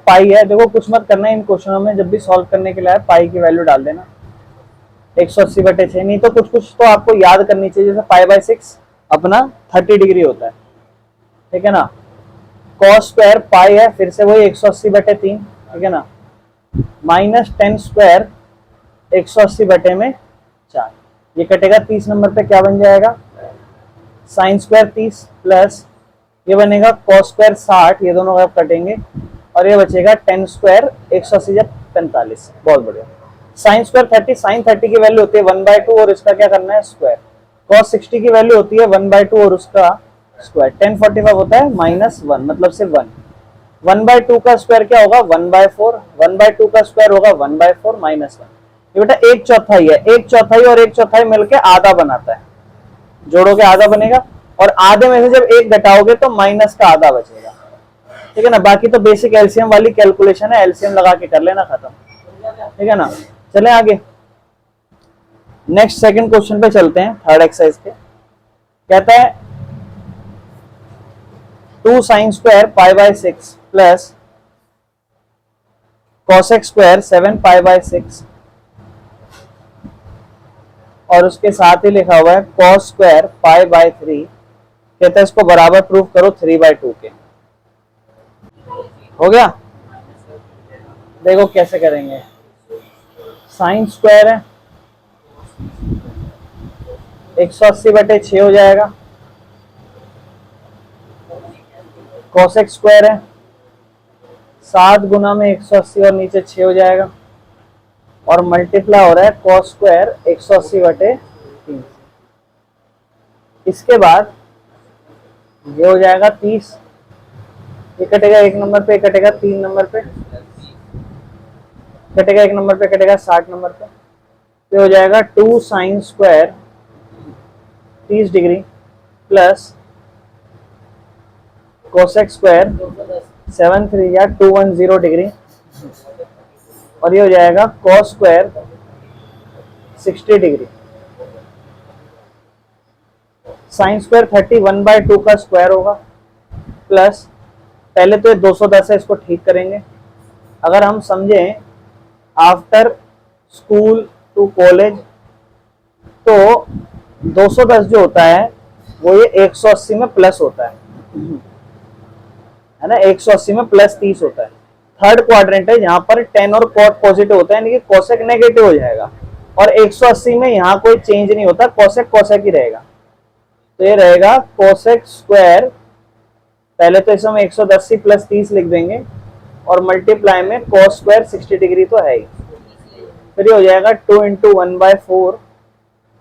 पाई है, देखो कुछ मत करना है इन क्वेश्चनों में, जब भी सॉल्व करने के लिए पाई की वैल्यू डाल देना 180/6, नहीं तो कुछ कुछ तो आपको याद करनी चाहिए, जैसे पाई/6 अपना 30 डिग्री होता है, ठीक है ना। कॉस स्क्वायर पाई है, फिर से वही 180/3, ठीक है ना, -10 स्क्वायर 180/4, ये कटेगा 30 नंबर पे, क्या बन जाएगा साइन स्क्वायर 30 प्लस ये बनेगा कॉस स्क्वायर 60, ये दोनों आप कटेंगे और ये बचेगा 10 स्क्वायर 180/45, बहुत बढ़िया। साइन स्क्वायर 30, साइन 30 की वैल्यू होती है 1/2 और इसका क्या करना है स्क्वायर। कॉस 60 की वैल्यू होती है 1/2 और उसका स्क्वायर। 1045 होता है -1, मतलब सिर्फ 1। 1/2 का स्क्वायर क्या होगा 1/4, 1/2 का स्क्वायर होगा 1/4 -1। ये बेटा 1/4 है, 1/4 और 1/4 मिलके आधा बनाता है, जोड़ोगे आधा बनेगा और आधे में से जब एक घटाओगे तो माइनस का आधा बचेगा, ठीक है ना। बाकी तो बेसिक एलसीएम वाली कैलकुलेशन है, एलसीएम लगा के कर लेना, खत्म, ठीक है ना। चले आगे, नेक्स्ट सेकंड क्वेश्चन पे चलते हैं, थर्ड एक्सरसाइज पे। कहता है 2 sin square π/6 plus cosec square 7 π/6 और उसके साथ ही लिखा हुआ है cos स्क्वायर π/3, कहता है इसको बराबर प्रूफ करो 3/2 के। हो गया, देखो कैसे करेंगे। साइन स्क्वायर है 180/6 हो जाएगा, कोसेक स्क्वायर है 7 गुना में 180 और नीचे 6 हो जाएगा और मल्टीप्लाई हो रहा है कॉस स्क्वायर 180/3। इसके बाद ये हो जाएगा 30, ये कटेगा 1 नंबर पे, कटेगा 3 नंबर पे, कटेगा 1 नंबर पे, कटेगा 60 नंबर पे, तो हो जाएगा 2 sine square 30 degree plus cosec square 73 या 210 डिग्री और ये हो जाएगा cos square 60 degree. Sine square 31/2 का स्क्वायर होगा प्लस, पहले तो 210 है, इसको ठीक करेंगे। अगर हम समझें आफ्टर स्कूल टू कॉलेज तो 210 जो होता है वो ये 180 में प्लस होता है ना, 180 में प्लस 30 होता है। थर्ड क्वाड्रेंट है जहां पर टेन और कॉट पॉजिटिव होता है, यानी कि कोसेक नेगेटिव हो जाएगा और 180 में यहाँ कोई चेंज नहीं होता, कोसेक कोसेक ही रहेगा। तो ये रहेगा कोसेक स्क्वायर, पहले तो इसमें 110 प्लस 30 लिख देंगे और मल्टीप्लाई में कॉस स्क्वायर 60 डिग्री तो है ही, फिर ये हो जाएगा 2 × 1/4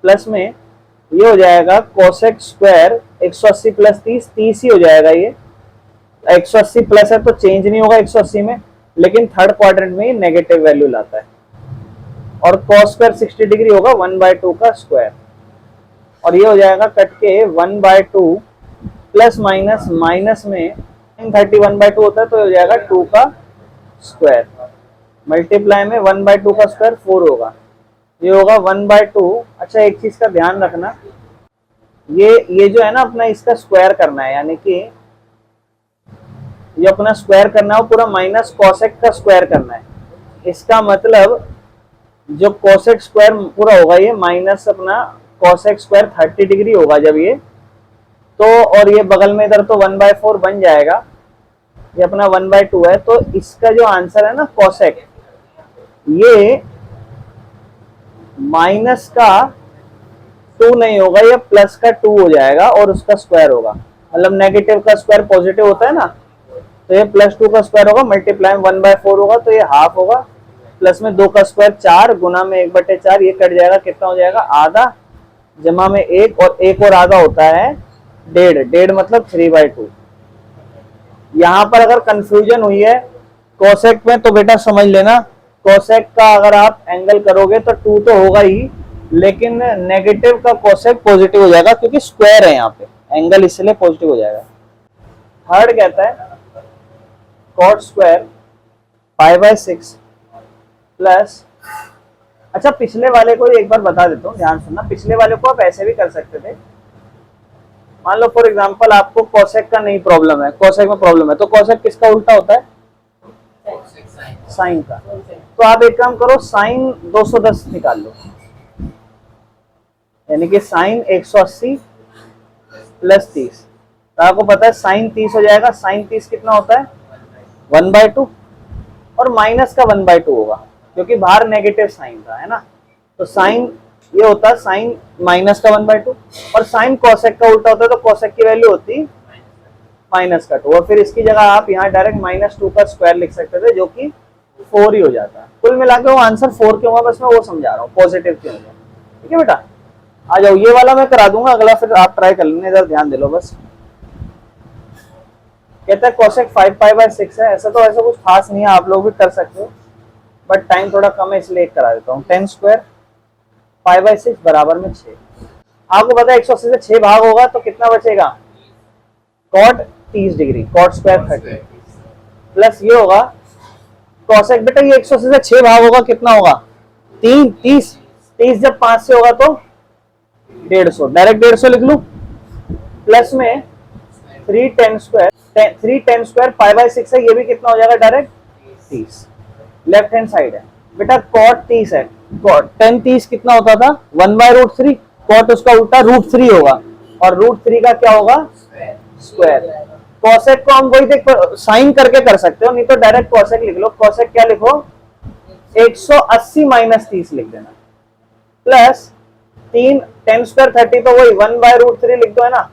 प्लस में ये हो जाएगा कोसेक स्क्वायर 180 प्लस 30, 30 ही हो जाएगा। ये 180 प्लस है तो चेंज नहीं होगा 180 में, लेकिन थर्ड क्वाड्रेंट में ये नेगेटिव वैल्यू लाता है और कॉस स्क्वायर 60 डिग्री होगा 1/2 का स्क्वायर और ये हो जाएगा कट के 1/2 प्लस माइनस, माइनस में 31/2 होता है तो हो जाएगा 2 का स्क्वायर मल्टीप्लाई में 1/2 का स्क्वायर 4 होगा, ये होगा 1/2। अच्छा एक चीज का ध्यान रखना, ये जो है ना अपना इसका स्क्वायर करना है, यानी कि ये अपना स्क्वायर करना है पूरा माइनस कोसेक का स्क्वायर करना है। इसका मतलब जो कोसेक स्क्वायर पूरा होगा ये माइनस अपना कोसेक स्क्वायर 30 डिग्री होगा जब ये, तो और ये बगल में इधर तो 1/4 बन जाएगा, ये अपना 1/2 है, तो इसका जो आंसर है ना कोसेक, ये माइनस का 2 नहीं होगा, ये प्लस का 2 हो जाएगा और उसका स्क्वायर होगा, मतलब नेगेटिव का स्क्वायर पॉजिटिव होता है ना, तो ये +2 का स्क्वायर होगा मल्टीप्लाई में 1/4 होगा तो ये हाफ होगा, प्लस में 2 का स्क्वायर 4 गुना में 1/4, ये कट जाएगा, कितना हो जाएगा आधा, जमा में 1 और 1 और आधा होता है 1.5, 1.5 मतलब 3/2। यहाँ पर अगर कंफ्यूजन हुई है कोसेक में तो बेटा समझ लेना, कोसेक का अगर आप एंगल करोगे तो 2 तो होगा ही, लेकिन नेगेटिव का कोसेक पॉजिटिव हो जाएगा क्योंकि स्क्वायर है, यहाँ पे एंगल इसलिए पॉजिटिव हो जाएगा। थर्ड कहता है कॉट स्क्वायर π/6 प्लस, अच्छा पिछले वाले को एक बार बता देता हूँ, ध्यान सुनना, पिछले वाले को आप ऐसे भी कर सकते थे। मान लो फॉर एग्जांपल आपको कोसेक का नहीं प्रॉब्लम है, कोसेक में प्रॉब्लम है, तो कोसेक किसका उल्टा होता है साइन का। तो आप एक काम करो, साइन 210 निकाल लो, यानी कि साइन 180 प्लस 30। तो आपको पता है साइन 30 हो जाएगा। साइन 30 कितना होता है? 1/2, और माइनस का 1/2 होगा क्योंकि बाहर नेगेटिव साइन था, है ना। तो साइन ये होता है साइन माइनस का 1/2, और साइन कोसेक का उल्टा होता है, तो कोसेक की वैल्यू होती माइनस का 2, और फिर इसकी जगह आप यहाँ डायरेक्ट -2 का स्क्वायर लिख सकते थे, जो कि 4 ही हो जाता है। कुल मिला के वो आंसर 4 क्यों हुआ, बस मैं वो समझा रहा हूँ, पॉजिटिव क्यों हुआ। ठीक है बेटा, आ जाओ, ये वाला मैं करा दूंगा, अगला फिर आप ट्राई कर लेना, इधर ध्यान दे लो बस। कहता है कोसेक 5π/6 है। ऐसा तो ऐसा कुछ खास नहीं है, आप लोग भी कर सकते हो, बट टाइम थोड़ा कम है इसलिए करा देता हूँ। 10² π/6 बराबर में 6। आपको पता है 180 से 6 भाग होगा तो कितना बचेगा? Cot 30 degree, cot square 30 plus ये होगा कोसेक। बेटा ये 180 से 6 भाग होगा, कितना होगा? 3, 30। 30 जब 5 से होगा तो 150, डायरेक्ट 150 लिख लू, प्लस में 3 10² π/6 है, ये भी कितना हो जाएगा? डायरेक्ट 30। लेफ्ट हैंड साइड है बेटा, कॉट 30 है, कॉट 10 30 कितना होता था? 1/√3, कॉट उसका उल्टा √3 होगा, और √3 का क्या होगा? स्क्वायर। कोसेक को हम वही देख साइन करके कर सकते हो, नहीं तो डायरेक्ट कोसेक लिख लो। कोसेक क्या लिखो? 180 - 30 लिख देना, प्लस 10² 30, तो वही 1/√3 लिख दो, है ना।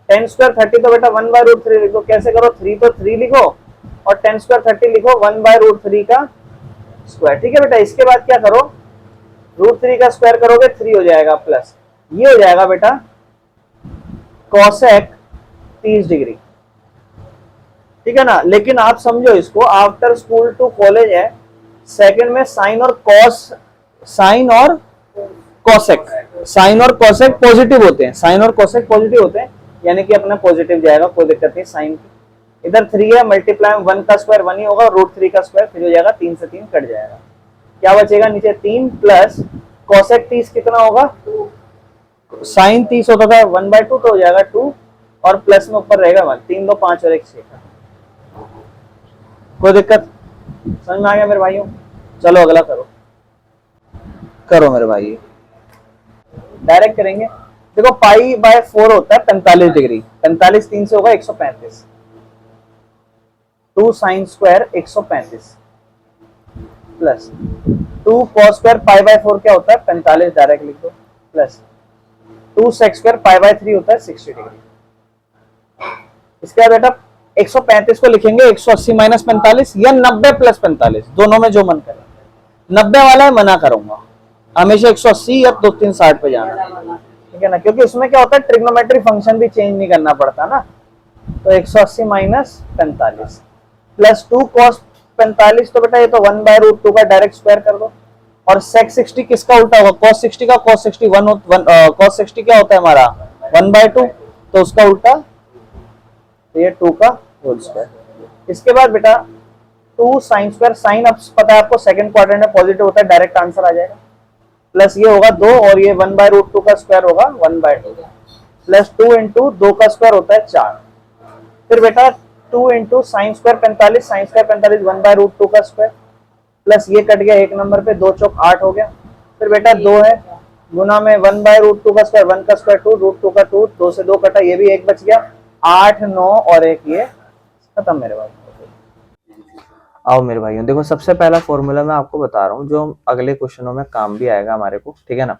10² 30 तो बेटा 1/√3 लिखो। कैसे करो? 3 तो 3 लिखो, और 10² 30 लिखो 1/√3 का स्क्वायर। ठीक है बेटा, इसके बाद क्या करो? √3 का स्क्वायर करोगे 3 हो जाएगा, प्लस ये हो जाएगा बेटा कोसेक 30 डिग्री। ठीक है ना। लेकिन आप समझो इसको, आफ्टर स्कूल टू कॉलेज है, सेकंड में साइन और कॉस, साइन और कोसेक, साइन और कोसेक पॉजिटिव होते हैं, साइन और कोसेक पॉजिटिव होते हैं, यानी कि अपना पॉजिटिव जाएगा, कोई दिक्कत नहीं। साइन की इधर 3 है, मल्टीप्लाई 1 का स्क्वायर 1 ही होगा, √3 का स्क्वायर फिर हो जाएगा, 3 से 3 कट जाएगा, क्या बचेगा नीचे? 3 प्लस कोसेक 30 कितना होगा? साइन 30 होता था 1/2, तो हो जाएगा 2, और प्लस में ऊपर रहेगा 1। 3 2 5 और 1 6। कोई दिक्कत? समझ में आ गया मेरे भाइयों? चलो अगला करो, करो मेरे भाई, डायरेक्ट करेंगे। देखो π/4 होता है 45 डिग्री, 45 3 से होगा 135, 2 sine square 135 plus 2 cos square π/4 क्या होता है? 45, डायरेक्ट लिख दो, प्लस 2 सेक स्क्वायर π/3 होता है 60 डिग्री। इसके बाद बेटा 135 को लिखेंगे 180 - 45 या 90 + 45, दोनों में जो मन करे। 90 वाला है मना करूंगा, हमेशा 180 या 2 3 60 पे जाना, ठीक है ना, क्योंकि उसमें क्या होता है ट्रिग्नोमेट्री फंक्शन भी चेंज नहीं करना पड़ता ना। तो 180 - 45 प्लस 2 cos 45, तो बेटा ये तो 1/√2 का डायरेक्ट स्क्वायर कर दो, और sec 60 किसका उल्टा होगा? cos 60 का। cos 60 cos 60 क्या होता है हमारा? 1/2, तो उसका उल्टा, तो ये 2 का होल स्क्वायर। इसके बाद बेटा 2 साइन स्क्वायर, साइन अब पता है आपको सेकंड क्वाड्रेंट में पॉजिटिव होता है, डायरेक्ट आंसर आ जाएगा, प्लस ये होगा 2, और ये 1/√2 का स्क्वायर होगा 1/2, प्लस 2 × 2 का स्क्वायर होता है 4। फिर बेटा 2 × साइन स्क्वायर 45, साइन स्क्वायर 45 1/√2 का स्क्वायर, प्लस ये कट गया एक नंबर पे, 2 चौक 8 हो गया। फिर बेटा 2 है, गुना में 1/√2 का स्क्वायर, 1 का स्क्वायर 2, √2 का 2, 2 से 2 कटा, ये भी 1 बच गया, 8 9 और 1, ये खत्म मेरे भाई। आओ मेरे भाइयों, देखो सबसे पहला फॉर्मूला मैं आपको बता रहा हूँ जो अगले क्वेश्चनों में काम भी आएगा हमारे को, ठीक है ना।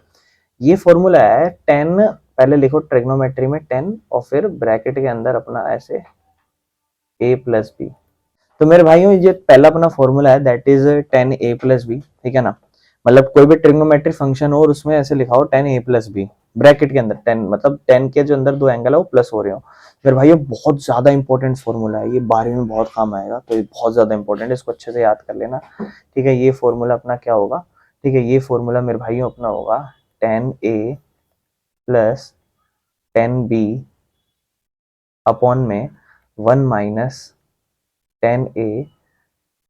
ये फॉर्मूला है 10, पहले लिखो ट्रिग्नोमेट्री में 10, और फिर ब्रैकेट के अंदर अपना ऐसे a + b। तो मेरे भाइयों ये पहला अपना फॉर्मूला है, दैट इज 10a + b, ठीक है ना। मतलब कोई भी ट्रिग्नोमेट्रिक फंक्शन हो और उसमें ऐसे लिखा हो 10a + b, ब्रैकेट के अंदर 10, मतलब 10 के जो अंदर 2 एंगल है वो प्लस हो रहे हो। मेरे भाइयों बहुत ज्यादा इंपॉर्टेंट फॉर्मूला है, ये 12वीं में बहुत काम आएगा, तो ये बहुत ज्यादा इंपॉर्टेंट है, इसको अच्छे से याद कर लेना, ठीक है। ये फॉर्मूला अपना क्या होगा? ठीक है, ये फॉर्मूला मेरे भाइयों अपना होगा 10a + 10b अपॉन में 1 - 10a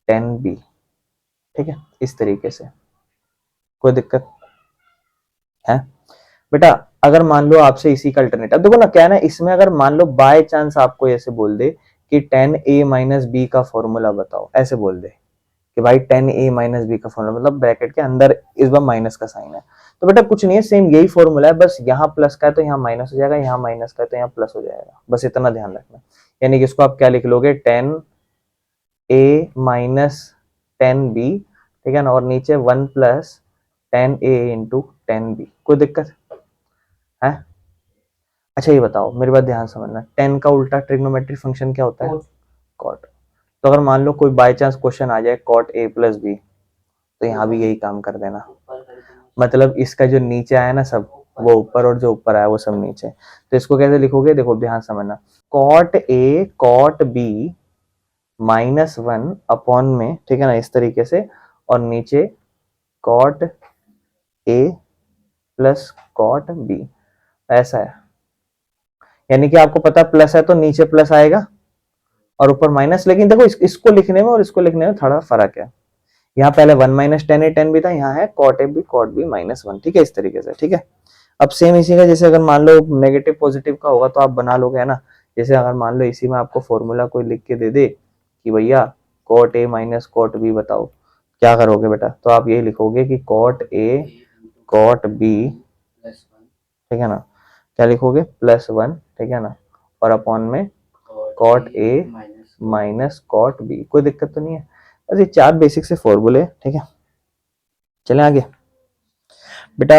10b, ठीक है, इस तरीके से। कोई दिक्कत है बेटा? अगर मान लो आपसे इसी का अल्टरनेटिव, देखो ना क्या है ना, इसमें अगर मान लो बाय चांस आपको ऐसे बोल दे कि 10a - b का फॉर्मूला बताओ, ऐसे बोल दे, कि भाई टेन ए माइनस बी का फॉर्मूला, मतलब ब्रैकेट के अंदर इस बार माइनस का साइन है। तो बेटा कुछ नहीं है, सेम यही फॉर्मूला है, बस यहाँ प्लस का है तो यहाँ माइनस हो जाएगा, यहाँ माइनस का है तो यहाँ प्लस हो जाएगा, बस इतना ध्यान रखना। यानी कि इसको आप क्या लिख लोगे, टेन ए माइनस टेन बी, ठीक है ना, और नीचे वन प्लस टेन ए इंटू टेन बी। कोई दिक्कत है? अच्छा ये बताओ, मेरी बात ध्यान समझना, टेन का उल्टा ट्रिग्नोमेट्रिक फंक्शन क्या होता है? कॉट। तो अगर मान लो कोई बाय चांस क्वेश्चन आ जाए कॉट ए प्लस बी, तो यहाँ भी यही काम कर देना, मतलब इसका जो नीचे आया ना सब वो ऊपर और जो ऊपर आया वो सब नीचे। तो इसको कैसे लिखोगे, देखो ध्यान समझना, cot A cot B minus one upon में, ठीक है ना, इस तरीके से, और नीचे cot A plus cot B, ऐसा है। यानी कि आपको पता प्लस है तो नीचे प्लस आएगा और ऊपर माइनस, लेकिन देखो इसको लिखने में और इसको लिखने में थोड़ा फर्क है। यहाँ पहले one minus tan A tan भी था, यहाँ है cot A B cot B minus one, ठीक है, इस तरीके से, ठीक है। अब सेम इसी का, जैसे अगर मान लो नेगेटिव पॉजिटिव का होगा तो आप बना लोगे, है ना। जैसे अगर मान लो इसी में आपको फॉर्मूला कोई लिख के दे दे कि भैया cot A minus cot B बताओ, क्या करोगे बेटा? तो आप यही लिखोगे कि कॉट ए कॉट बी, ठीक है ना, क्या लिखोगे, प्लस वन, ठीक है ना, और अपॉन में cot A minus cot B. कोई दिक्कत तो नहीं है? बस ये चार बेसिक से फॉर्मूले, ठीक है। चलें आगे बेटा,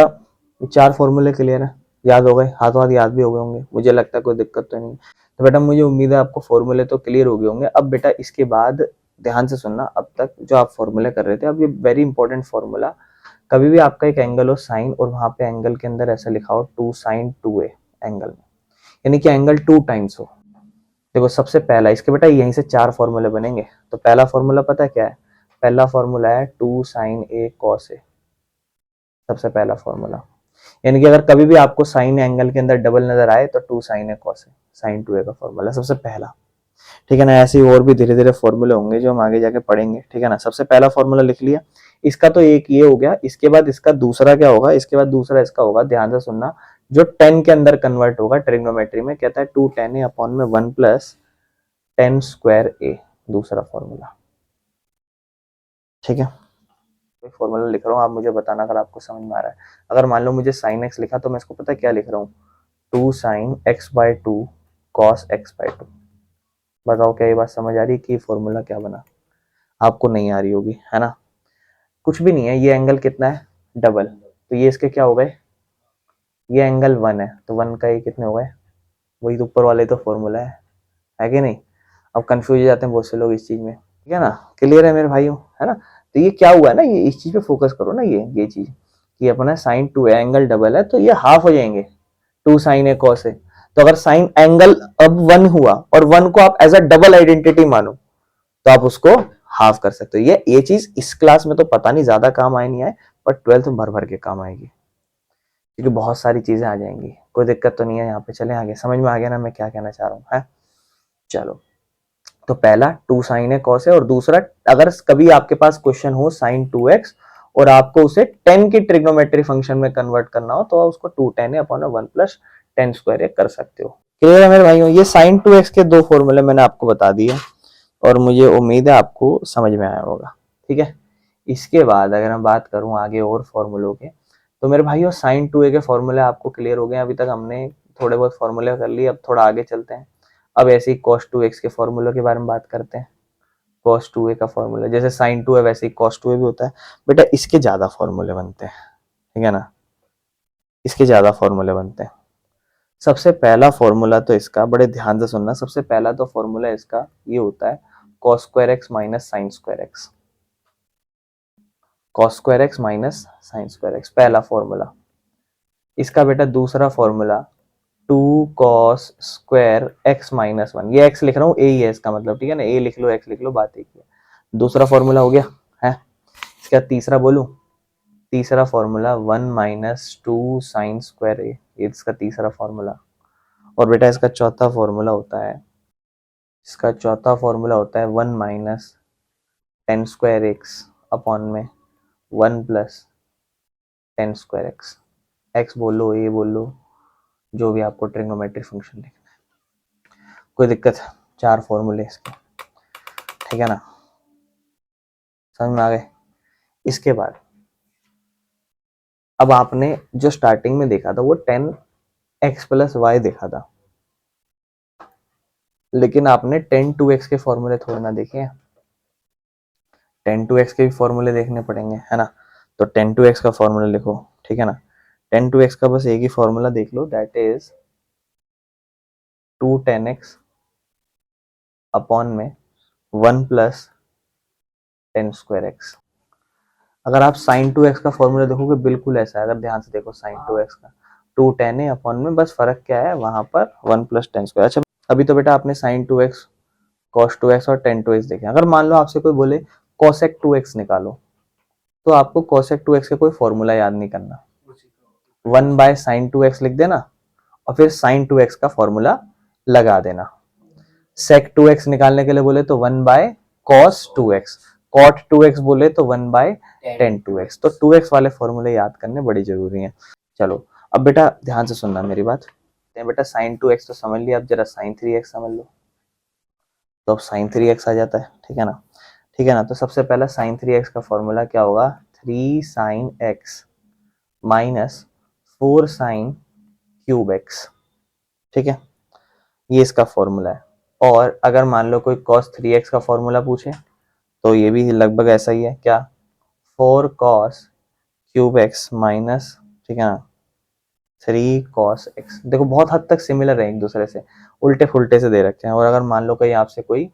ये चार फॉर्मूले क्लियर है, याद हो गए, हाथों हाथ याद भी हो गए होंगे, मुझे लगता है कोई दिक्कत तो नहीं। तो बेटा मुझे उम्मीद है आपको फॉर्मूले तो क्लियर हो गए होंगे। अब बेटा इसके बाद ध्यान से सुनना, अब तक जो आप फॉर्मूले कर रहे थे, अब ये वेरी इंपॉर्टेंट फॉर्मूला, कभी भी आपका एक एंगल हो साइन और वहां पे एंगल के अंदर ऐसा लिखा हो two sine two A angle में, यानी कि एंगल टू टाइम्स हो। देखो सबसे पहला इसके बेटा यहीं से चार फॉर्मूले बनेंगे। तो पहला फॉर्मूला पता है क्या है? पहला फॉर्मूला है टू साइन ए कॉस ए, सबसे पहला फॉर्मूला। यानी कि अगर कभी भी आपको साइन एंगल के अंदर डबल नजर आए तो two sine A cos A, sine two A का फॉर्मूला सबसे पहला, ठीक है ना। ऐसे ही और भी धीरे धीरे फॉर्मूले होंगे जो हम आगे जाके पढ़ेंगे, ठीक है ना। सबसे पहला फॉर्मूला लिख लिया, इसका तो एक ये हो गया। इसके बाद इसका दूसरा क्या होगा, इसके बाद दूसरा इसका होगा, ध्यान से सुनना, जो टेन के अंदर कन्वर्ट होगा ट्रिग्नोमेट्री में, कहता है टू टेन ए अपॉन में वन प्लस टेन स्क्वायर ए, दूसरा फॉर्मूला, ठीक है। फॉर्मूला लिख रहा हूँ, आप मुझे बताना अगर आपको समझ में आ रहा है। अगर मान लो मुझे साइन एक्स लिखा तो मैं इसको पता है क्या लिख रहा हूँ, two sine X by two cos X by two. बताओ क्या ये बात समझ आ रही है कि फॉर्मूला क्या बना? आपको नहीं आ रही होगी, है ना। कुछ भी नहीं है, ये एंगल कितना है, डबल, तो ये इसके क्या हो गए, ये एंगल वन है तो वन का ये कितने हो गए, वही तो ऊपर वाले तो फॉर्मूला है कि नहीं। अब कंफ्यूज हो जाते हैं बहुत से लोग इस चीज में, ठीक है ना। क्लियर है मेरे भाइयों, है ना। तो ये क्या हुआ है ना, ये इस चीज पे फोकस करो ना, ये चीज, कि अपना साइन टू है, एंगल डबल है, तो ये हाफ हो जाएंगे, टू साइन ए कॉस ए। तो अगर साइन एंगल अब वन हुआ और वन को आप एज अ डबल आइडेंटिटी मानो तो आप उसको हाफ कर सकते हो। ये चीज इस क्लास में तो पता नहीं ज्यादा काम आए नहीं आए, पर ट्वेल्थ में भर भर के काम आएगी, क्योंकि बहुत सारी चीजें आ जाएंगी। कोई दिक्कत तो नहीं है यहाँ पे। चले आगे, समझ में आ गया ना मैं क्या कहना चाह रहा हूँ, है। चलो, तो पहला टू साइन है कॉस है, और दूसरा अगर कभी आपके पास क्वेश्चन हो साइन टू एक्स और आपको उसे टेन की ट्रिग्नोमेट्री फंक्शन में कन्वर्ट करना हो तो उसको टू टेन है upon one plus tan square कर सकते हो। क्लियर है मेरे भाइयों? ये साइन टू एक्स के दो फॉर्मूले मैंने आपको बता दिए और मुझे उम्मीद है आपको समझ में आया होगा, ठीक है। इसके बाद अगर मैं बात करूं आगे और फॉर्मूलों के, तो मेरे भाइयों साइन टू ए के फॉर्मूले आपको क्लियर हो गए। अभी तक हमने थोड़े बहुत फॉर्मूले कर लिए, अब थोड़ा आगे चलते हैं। अब ऐसे ही कॉस टू एक्स के फॉर्मूले के बारे में बात करते हैं। कॉस टू ए का फॉर्मूला, जैसे साइन टू है वैसे ही कॉस टू ए भी होता है बेटा, इसके ज्यादा फॉर्मूले बनते हैं, ठीक है ना, इसके ज्यादा फॉर्मूले बनते हैं। सबसे पहला फॉर्मूला तो इसका, बड़े ध्यान से सुनना, सबसे पहला तो फॉर्मूला इसका ये होता है cos square X minus sine square X, cos square X minus sine square X, पहला फॉर्मूला। इसका बेटा दूसरा formula two cos square X minus one, ये एक्स लिख रहा हूँ, ए ही है इसका मतलब, ठीक है ना, ए लिख लो एक्स लिख लो, बात एक ही है। दूसरा फॉर्मूला हो गया है। इसका तीसरा बोलूं, तीसरा formula one minus two sine square A, ये इसका तीसरा फॉर्मूला। और बेटा इसका चौथा फॉर्मूला होता है, इसका चौथा फॉर्मूला होता है one minus tan square x upon में one plus tan square x, x बोल लो ए बोल लो, जो भी आपको ट्रिग्नोमेट्रिक फंक्शन लिखना है। कोई दिक्कत? चार फॉर्मूले इसके, ठीक है ना। समझ में आ गए। इसके बाद अब आपने जो स्टार्टिंग में देखा था वो 10x प्लस वाई देखा था, लेकिन आपने 10 2x के फॉर्मूले थोड़े ना देखे हैं, 10 2x के भी फॉर्मूले देखने पड़ेंगे, है ना। तो 10 2x का फॉर्मूला लिखो, ठीक है ना। 10 2x का बस एक ही फॉर्मूला देख लो, दैट इज 2 10x अपॉन में 1 + 10 स्क्वायर x। अगर आप साइन 2x का फॉर्मूला देखोगे बिल्कुल ऐसा है, अगर ध्यान से देखो साइन 2x का 2 10 है अपॉन में, बस फर्क क्या है वहां पर 1 + 10 स्क्वायर। अच्छा अभी तो बेटा आपने साइन 2x cos 2x और tan 2x देखे। अगर मान लो आपसे कोई बोले cosec 2x निकालो, तो आपको cosec 2x का कोई फॉर्मूला याद नहीं करना, 1/sin 2x लिख देना और फिर sin 2x का फॉर्मूला लगा देना। sec 2x निकालने के लिए बोले तो 1/cos 2x, cot 2x बोले तो 1/tan 2x। तो 2x वाले फॉर्मूले याद करने बड़ी जरूरी है। चलो अब बेटा ध्यान से सुनना मेरी बात। बेटा sin 2x तो समझ लिया, अब जरा sin 3x समझ लो। तो अब sin 3x आ जाता है, ठीक है ना, ठीक है ना। तो सबसे पहला sin 3x का फॉर्मूला क्या होगा, 3 sin x minus 4 sin³ x, ठीक है, ये इसका फॉर्मूला है। और अगर मान लो कोई cos 3x का फॉर्मूला पूछे तो ये भी लगभग ऐसा ही है, क्या 4 cos³ x माइनस, ठीक है ना, 3 cos x। देखो बहुत हद तक सिमिलर है एक दूसरे से, उल्टे फुल्टे से दे रखे हैं। और अगर मान लो कहीं आपसे कोई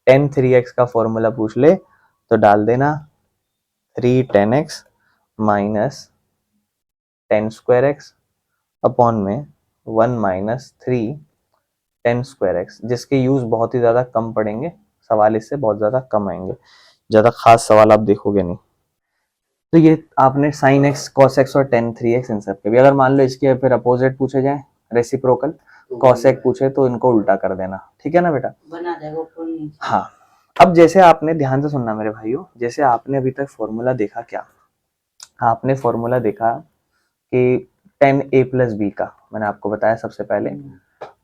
tan 3x का फॉर्मूला पूछ ले तो डाल देना 3 10x minus 10 square x upon में 1 - 3 10 स्क्वायर x, जिसके यूज बहुत ही ज्यादा कम पड़ेंगे, सवाल इससे बहुत ज्यादा कम आएंगे, ज्यादा खास सवाल आप देखोगे नहीं। तो ये आपने साइन एक्स कॉस एक्स और tan 3x इन सब के भी। अगर मान लो इसके फिर अपोजिट पूछे जाए, रेसिप्रोकल कॉसेक पूछे तो इनको उल्टा कर देना, ठीक है ना बेटा, बना देगा ऊपर नीचे। हाँ अब जैसे आपने ध्यान से सुनना मेरे भाइयों, जैसे आपने अभी तक फॉर्मूला देखा, क्या आपने फॉर्मूला देखा कि 10a + b का मैंने आपको बताया सबसे पहले,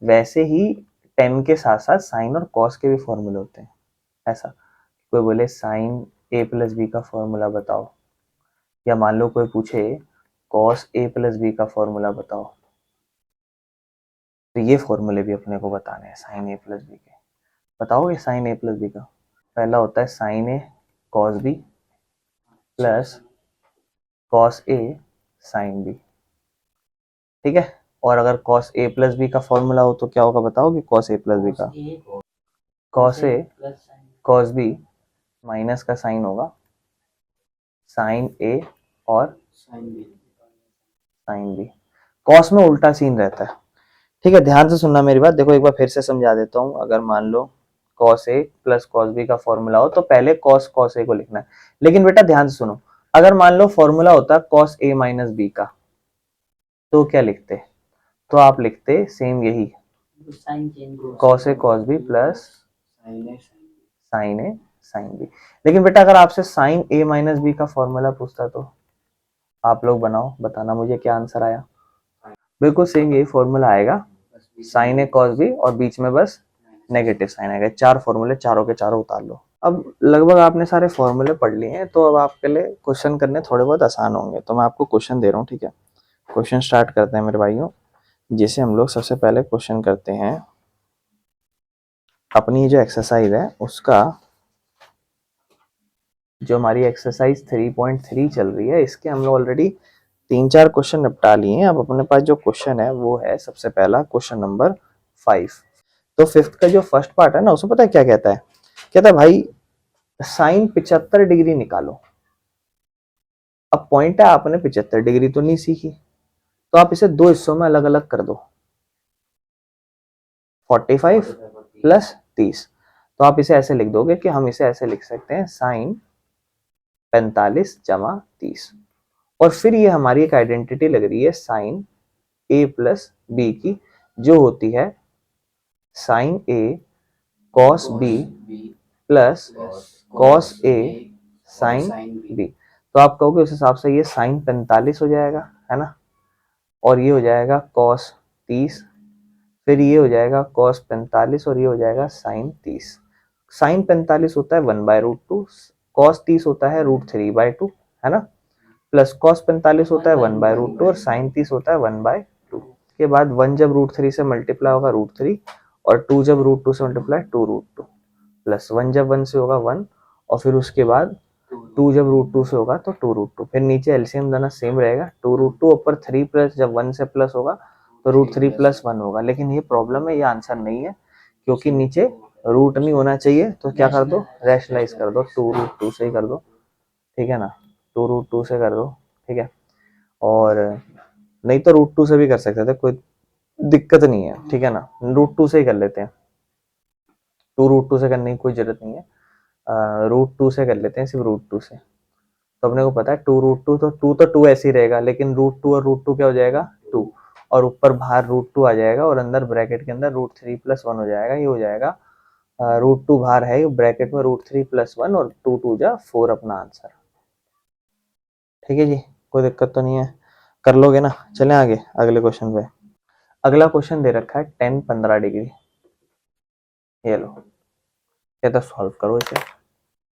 वैसे ही 10 के साथ साथ साइन और कॉस के भी फॉर्मूले होते हैं। ऐसा कोई बोले साइन a + b का फॉर्मूला बताओ, या मान लो कोई पूछे cos a + b का फॉर्मूला बताओ, तो ये फॉर्मूले भी अपने को बताने हैं साइन a + b के। बताओगे साइन a + b का? पहला होता है sine a cos b plus cos a sin b, ठीक है। और अगर cos a + b का फॉर्मूला हो तो क्या होगा बताओगे, cos a + b का cos a cos b minus का साइन होगा sin a और sin b। cos में उल्टा सीन रहता है, ठीक है। ध्यान से सुनना मेरी बात, देखो एक बार फिर से समझा देता हूँ। अगर मान लो cos a + cos b का फॉर्मूला हो तो पहले cos a को लिखना है, लेकिन बेटा ध्यान से सुनो, अगर मान लो फॉर्मूला होता cos a - b का तो क्या लिखते, तो आप लिखते सेम यही cos a cos b plus sin a sin b। लेकिन बेटा अगर आपसे sin a - b का फॉर्मूला पूछता तो आप लोग बनाओ, बताना मुझे क्या आंसर आया। बिल्कुल सेम यही फॉर्मूला आएगा, sin a cos b और बीच में बस नेगेटिव साइन आएगा। चार फॉर्मूले चारों के चारों उतार लो। अब लगभग आपने सारे फॉर्मूले पढ़ लिए हैं, तो अब आपके लिए क्वेश्चन करने थोड़े बहुत आसान होंगे। तो मैं आपको क्वेश्चन दे रहा हूँ, ठीक है। क्वेश्चन स्टार्ट करते हैं मेरे भाइयों। जैसे हम लोग सबसे पहले क्वेश्चन करते हैं, अपनी जो एक्सरसाइज है उसका, जो हमारी एक्सरसाइज 3.3 चल रही है, इसके हम लोग ऑलरेडी 3-4 क्वेश्चन निपटा लिए हैं। अब अपने पास जो क्वेश्चन है वो है सबसे पहला क्वेश्चन नंबर 5। तो 5th का जो फर्स्ट पार्ट है ना, उसमें पता है क्या कहता है, कहता है भाई साइन 75 डिग्री निकालो। अब पॉइंट है आपने 75 डिग्री तो नहीं सीखी, तो आप इसे दो हिस्सों में अलग अलग कर दो, 45 + 30। तो आप इसे ऐसे लिख दोगे कि हम इसे ऐसे लिख सकते हैं साइन 45 + 30। और फिर ये हमारी एक आइडेंटिटी लग रही है साइन a + b की, जो होती है sine a cos b plus cos a sin b। तो आप कहोगे उस हिसाब से ये साइन 45 हो जाएगा, है ना, और ये हो जाएगा cos 30, फिर ये हो जाएगा cos 45 और ये हो जाएगा sin 30। साइन 45 होता है 1/√2, cos 30 होता है √3/2, है ना, प्लस cos 45 होता है 1/√2 और sin 30 होता है 1/2। के बाद 1 जब √3 से मल्टीप्लाई होगा √3 और 2 जब √2 से मल्टीप्लाई 2√2 प्लस 1 जब 1 से होगा 1 और फिर उसके बाद 2 जब √2 से होगा तो 2√2। फिर नीचे एलसीएम देना सेम रहेगा, 2√2 ऊपर 3 प्लस जब 1 से प्लस होगा तो √3 + 1 होगा। लेकिन ये प्रॉब्लम है, ये आंसर नहीं है क्योंकि नीचे रूट नहीं होना चाहिए। तो क्या कर दो, रैशनलाइज कर दो, 2√2 से ही कर दो, ठीक है ना, 2√2 से कर दो, ठीक है। और नहीं तो √2 से भी कर सकते थे, कोई दिक्कत नहीं है, ठीक है ना, √2 से ही कर लेते हैं, 2√2 से करने की कोई जरूरत नहीं है, √2 से कर लेते हैं, सिर्फ √2 से। तो अपने को पता है 2√2 तो 2 तो 2 ऐसे ही रहेगा, लेकिन √2 और √2 क्या हो जाएगा 2 और ऊपर बाहर √2 आ जाएगा और अंदर ब्रैकेट के अंदर √3 + 1 हो जाएगा। ये हो जाएगा √2 बाहर है ब्रैकेट में √3 + 1 और 2 2 जा 4 अपना आंसर। ठीक है जी, कोई दिक्कत तो नहीं है, कर लोगे ना। चलें आगे अगले क्वेश्चन पे। अगला क्वेश्चन दे रखा है tan 15 डिग्री, ये लो, कहता सॉल्व करो इसे।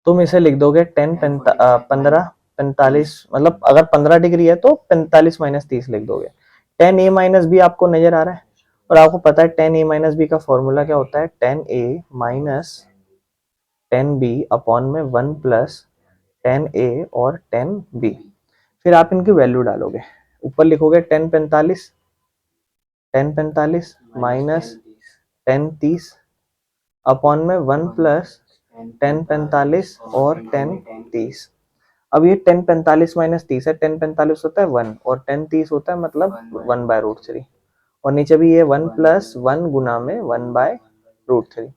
तुम इसे लिख दोगे tan 15 45, मतलब अगर 15 डिग्री है तो 45 - 30 लिख दोगे। tan a - b आपको नजर आ रहा है और आपको पता है tan a - b का फॉर्मूला क्या होता है, tan a - tan b upon में 1 + tan a और tan b। फिर आप इनकी वैल्यू डालोगे, ऊपर लिखोगे tan 45 माइनस tan 30 अपॉन में 1 + tan 45 और tan 30। अब ये tan 45 - 30 है, tan 45 होता है 1 और tan 30 होता है मतलब 1/√3 और नीचे भी ये 1 + 1 गुना में 1/√3।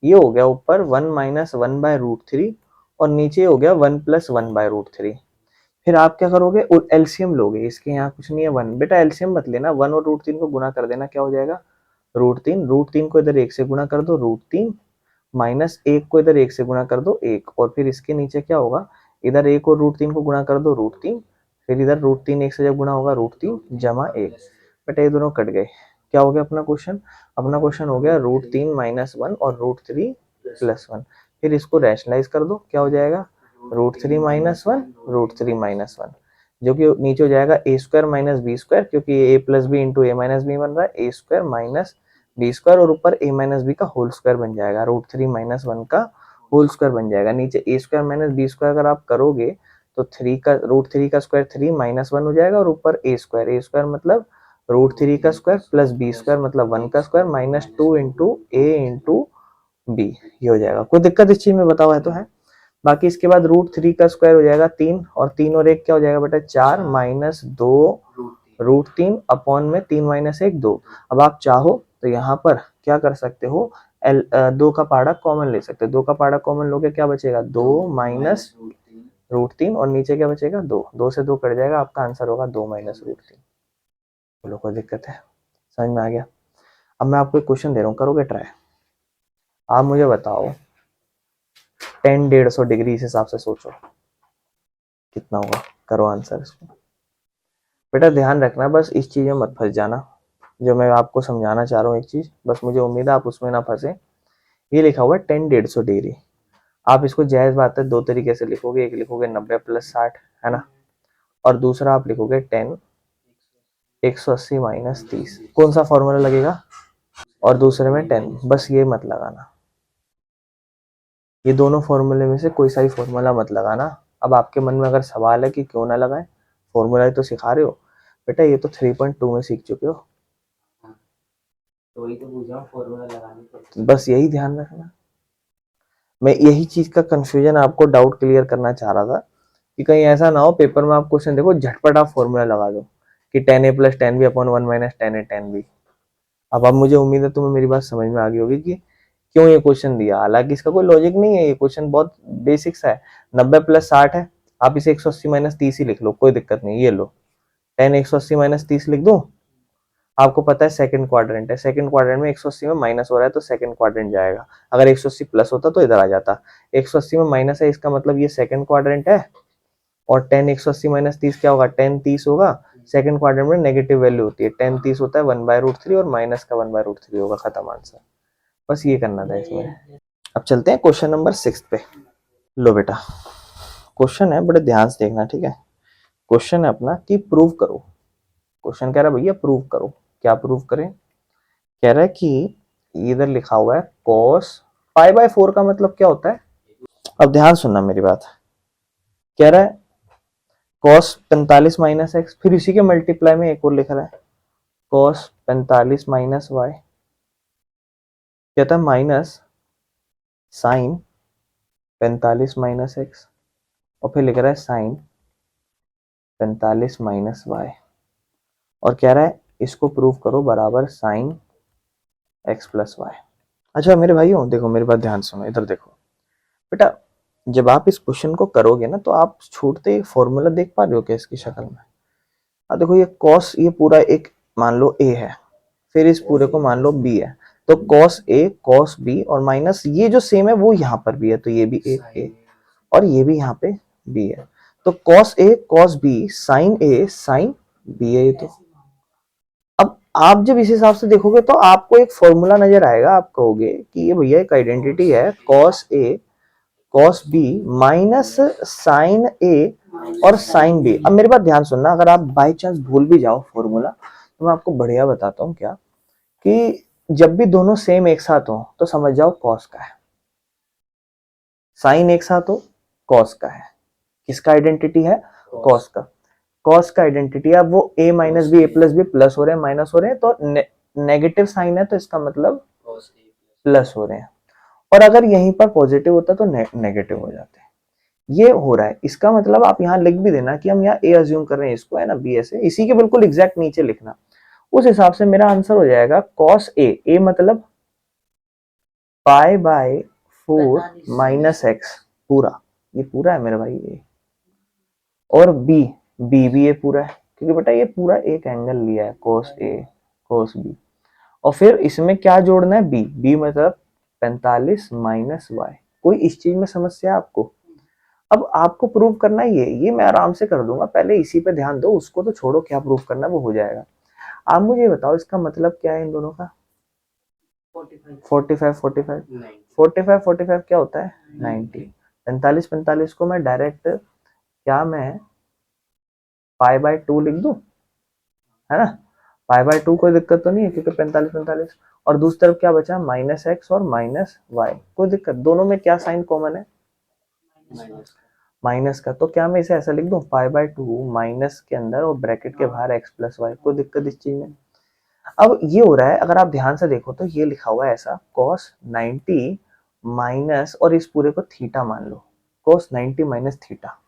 ये हो गया ऊपर 1 - 1/√3 और नीचे हो गया 1 + 1/√3। फिर आप क्या करोगे, एलसीएम लोगे, इसके यहाँ कुछ नहीं है 1, बेटा एलसीएम मत लेना, 1 और √3 को गुना कर देना, क्या हो जाएगा √3 को इधर 1 से गुना कर दो √3 माइनस 1 को इधर 1 से गुना कर दो 1 और फिर इसके नीचे क्या होगा, इधर 1 और √3 को गुना कर दो √3, फिर इधर √3 1 से जब गुना होगा √3 जमा 1, बेटा ये दोनों कट गए। क्या हो गया अपना क्वेश्चन, अपना क्वेश्चन हो गया √3 - 1 और √3 + 1। फिर इसको रैशनलाइज कर दो, क्या हो जाएगा √3 - 1 √3 - 1, जो कि नीचे हो जाएगा a² - b² क्योंकि a + b × a - b बन रहा है, a² - b² और ऊपर a - b का होल स्क्वायर बन जाएगा, √3 - 1 का होल स्क्वायर बन जाएगा। नीचे a² - b² अगर आप करोगे तो 3 का √3 का स्क्वायर 3 - 1 हो जाएगा और ऊपर a² मतलब √3 का स्क्वायर प्लस b² मतलब 1 का स्क्वायर माइनस 2 × a × b, ये हो जाएगा। कोई दिक्कत इस चीज में बताओ है तो है। बाकी इसके बाद √3 का स्क्वायर हो जाएगा 3 और 3 और 1 क्या हो जाएगा बेटा 4 माइनस 2 √3 अपॉन में 3 - 1 2। अब आप चाहो तो यहाँ पर क्या कर सकते हो, 2 का पाड़ा कॉमन ले सकते हो, 2 का पाड़ा कॉमन लोगे क्या बचेगा 2 माइनस √3 और नीचे क्या बचेगा 2, 2 से 2 कट जाएगा, आपका आंसर होगा 2 - √3। बोलो कोई दिक्कत है, समझ में आ गया। अब मैं आपको एक क्वेश्चन दे रहा हूँ, करोगे ट्राई। आप मुझे बताओ tan 150 डिग्री इस हिसाब से सोचो कितना होगा, करो आंसर इसको। बेटा ध्यान रखना, बस इस चीज में मत फंस जाना, जो मैं आपको समझाना चाह रहा हूँ एक चीज, बस मुझे उम्मीद है आप उसमें ना फंसे। ये लिखा हुआ है tan 150 डिग्री, आप इसको जायज बात है 2 तरीके से लिखोगे, एक लिखोगे 90 + 60 है ना, और दूसरा आप लिखोगे tan 180 - 30, कौन सा फॉर्मूला लगेगा, और दूसरे में 10, बस ये मत लगाना, ये दोनों फॉर्मूले में से कोई सा ही फॉर्मूला मत लगाना। अब आपके मन में अगर सवाल है कि क्यों ना लगाएं, फॉर्मूला ही तो सिखा रहे हो बेटा, ये तो 3.2 में सीख चुके हो, तो वही तो पूछ रहा हूँ फॉर्मूला लगाने को। बस यही ध्यान रखना। मैं यही चीज का कंफ्यूजन आपको डाउट क्लियर करना चाह रहा था कि कहीं ऐसा ना हो पेपर में आप क्वेश्चन देखो झटपट आप फॉर्मूला लगा दो कि tan a + tan b upon 1 - tan a tan b। अब मुझे उम्मीद है तुम्हें मेरी बात समझ में आ गई होगी कि क्यों ये क्वेश्चन दिया, हालांकि इसका कोई लॉजिक नहीं है, ये क्वेश्चन बहुत बेसिक सा है। 90 + 60 है, आप इसे 180 - 30 ही लिख लो, कोई दिक्कत नहीं। ये लो tan 180 - 30 लिख दो, आपको पता है सेकंड क्वाड्रेंट है, सेकंड क्वाड्रेंट में 180 में माइनस हो रहा है तो सेकंड क्वाड्रेंट जाएगा, अगर 180 प्लस होता तो इधर आ जाता, 180 में माइनस है इसका मतलब ये सेकंड क्वाड्रेंट है, और tan 180 - 30 क्या होगा tan 30 होगा, सेकंड क्वाड्रेंट में नेगेटिव वैल्यू होती है, tan 30 होता है 1/√3 और माइनस का 1/√3 होगा, खत्म आंसर। बस ये करना था इसमें। अब चलते हैं क्वेश्चन नंबर 6 पे। लो बेटा क्वेश्चन है, बड़े ध्यान से देखना, ठीक है। क्वेश्चन है अपना कि प्रूव करो। क्वेश्चन कह रहा है भैया प्रूव करो। क्या प्रूव करें? कह रहा है कि इधर लिखा हुआ है cos π/4 का मतलब क्या होता है। अब ध्यान सुनना मेरी बात। कह रहा है cos 45 माइनस एक्स, फिर इसी के मल्टीप्लाई में एक और लिख रहा है cos 45 माइनस वाई, कहता है माइनस साइन 45 माइनस एक्स, और फिर लिख रहा है साइन 45 माइनस वाई, और कह रहा है इसको प्रूव करो बराबर साइन एक्स प्लस वाई। अच्छा मेरे भाइयों देखो, मेरी बात ध्यान सुनो, इधर देखो बेटा। जब आप इस क्वेश्चन को करोगे ना, तो आप छूटते ही फॉर्मूला देख पा रहे हो क्या इसकी शक्ल में? अब देखो ये cos, ये पूरा एक मान लो a है, फिर इस पूरे को मान लो b है, तो cos a cos b और माइनस ये जो सेम है वो यहाँ पर भी है, तो ये भी एक a और ये भी यहाँ पे b है, तो cos a cos b sin a sin b है ये। तो अब आप जब इस हिसाब से देखोगे तो आपको एक फॉर्मूला नजर आएगा, आप कहोगे कि ये भैया एक आइडेंटिटी है cos a cos b minus sine a और साइन b। अब मेरी बात ध्यान सुनना, अगर आप बाय चांस भूल भी जाओ फॉर्मूला, तो मैं आपको बढ़िया बताता हूँ क्या, कि जब भी दोनों सेम एक साथ हो तो समझ जाओ cos का है, साइन एक साथ हो cos का है। किसका आइडेंटिटी है? cos का। cos का आइडेंटिटी है, अब वो a minus B, a plus B plus हो रहे हैं माइनस हो रहे हैं, तो नेगेटिव साइन है, तो इसका मतलब प्लस हो रहे हैं, और अगर यहीं पर पॉजिटिव होता तो नेगेटिव हो जाते हैं। ये हो रहा है, इसका मतलब आप यहाँ लिख भी देना कि हम यहाँ a अज्यूम कर रहे हैं, इसको है ना b ऐसे, इसी के बिल्कुल एग्जैक्ट नीचे लिखना। उस हिसाब से मेरा आंसर हो जाएगा cos a मतलब π/4 माइनस एक्स पूरा, ये पूरा है मेरे भाई ये, और b भी ये पूरा है, क्योंकि बेटा ये पूरा एक एंगल लिया है cos a cos b, और फिर इसमें क्या जोड़ना है b मतलब 45 माइनस वाई। कोई इस चीज में समस्या है आपको? अब आपको प्रूव करना है ये मैं आराम से कर दूंगा, पहले इसी पे ध्यान दो, उसको तो छोड़ो, क्या प्रूव करना है वो हो जाएगा। आप मुझे बताओ इसका मतलब क्या है इन दोनों का? 45 क्या होता है? 90। 45 को मैं डायरेक्ट क्या मैं π/2 लिख दूं, है ना? π/2 कोई दिक्कत तो नहीं है, क्योंकि 45 और दूसरी तरफ क्या बचा? माइनस एक्स और माइनस वाई, कोई दिक्कत? दोनों में क्या साइन कॉमन है? माइनस का। तो क्या मैं इसे ऐसा लिख दूं π/2 माइनस के अंदर और ब्रैकेट के बाहर x प्लस वाई, कोई दिक्कत इस चीज में? अब ये हो रहा है, अगर आप ध्यान से देखो तो ये लिखा हुआ है ऐसा cos 90 माइनस, और इस पूरे को थीटा मान लो, cos 90 माइनस थीटा।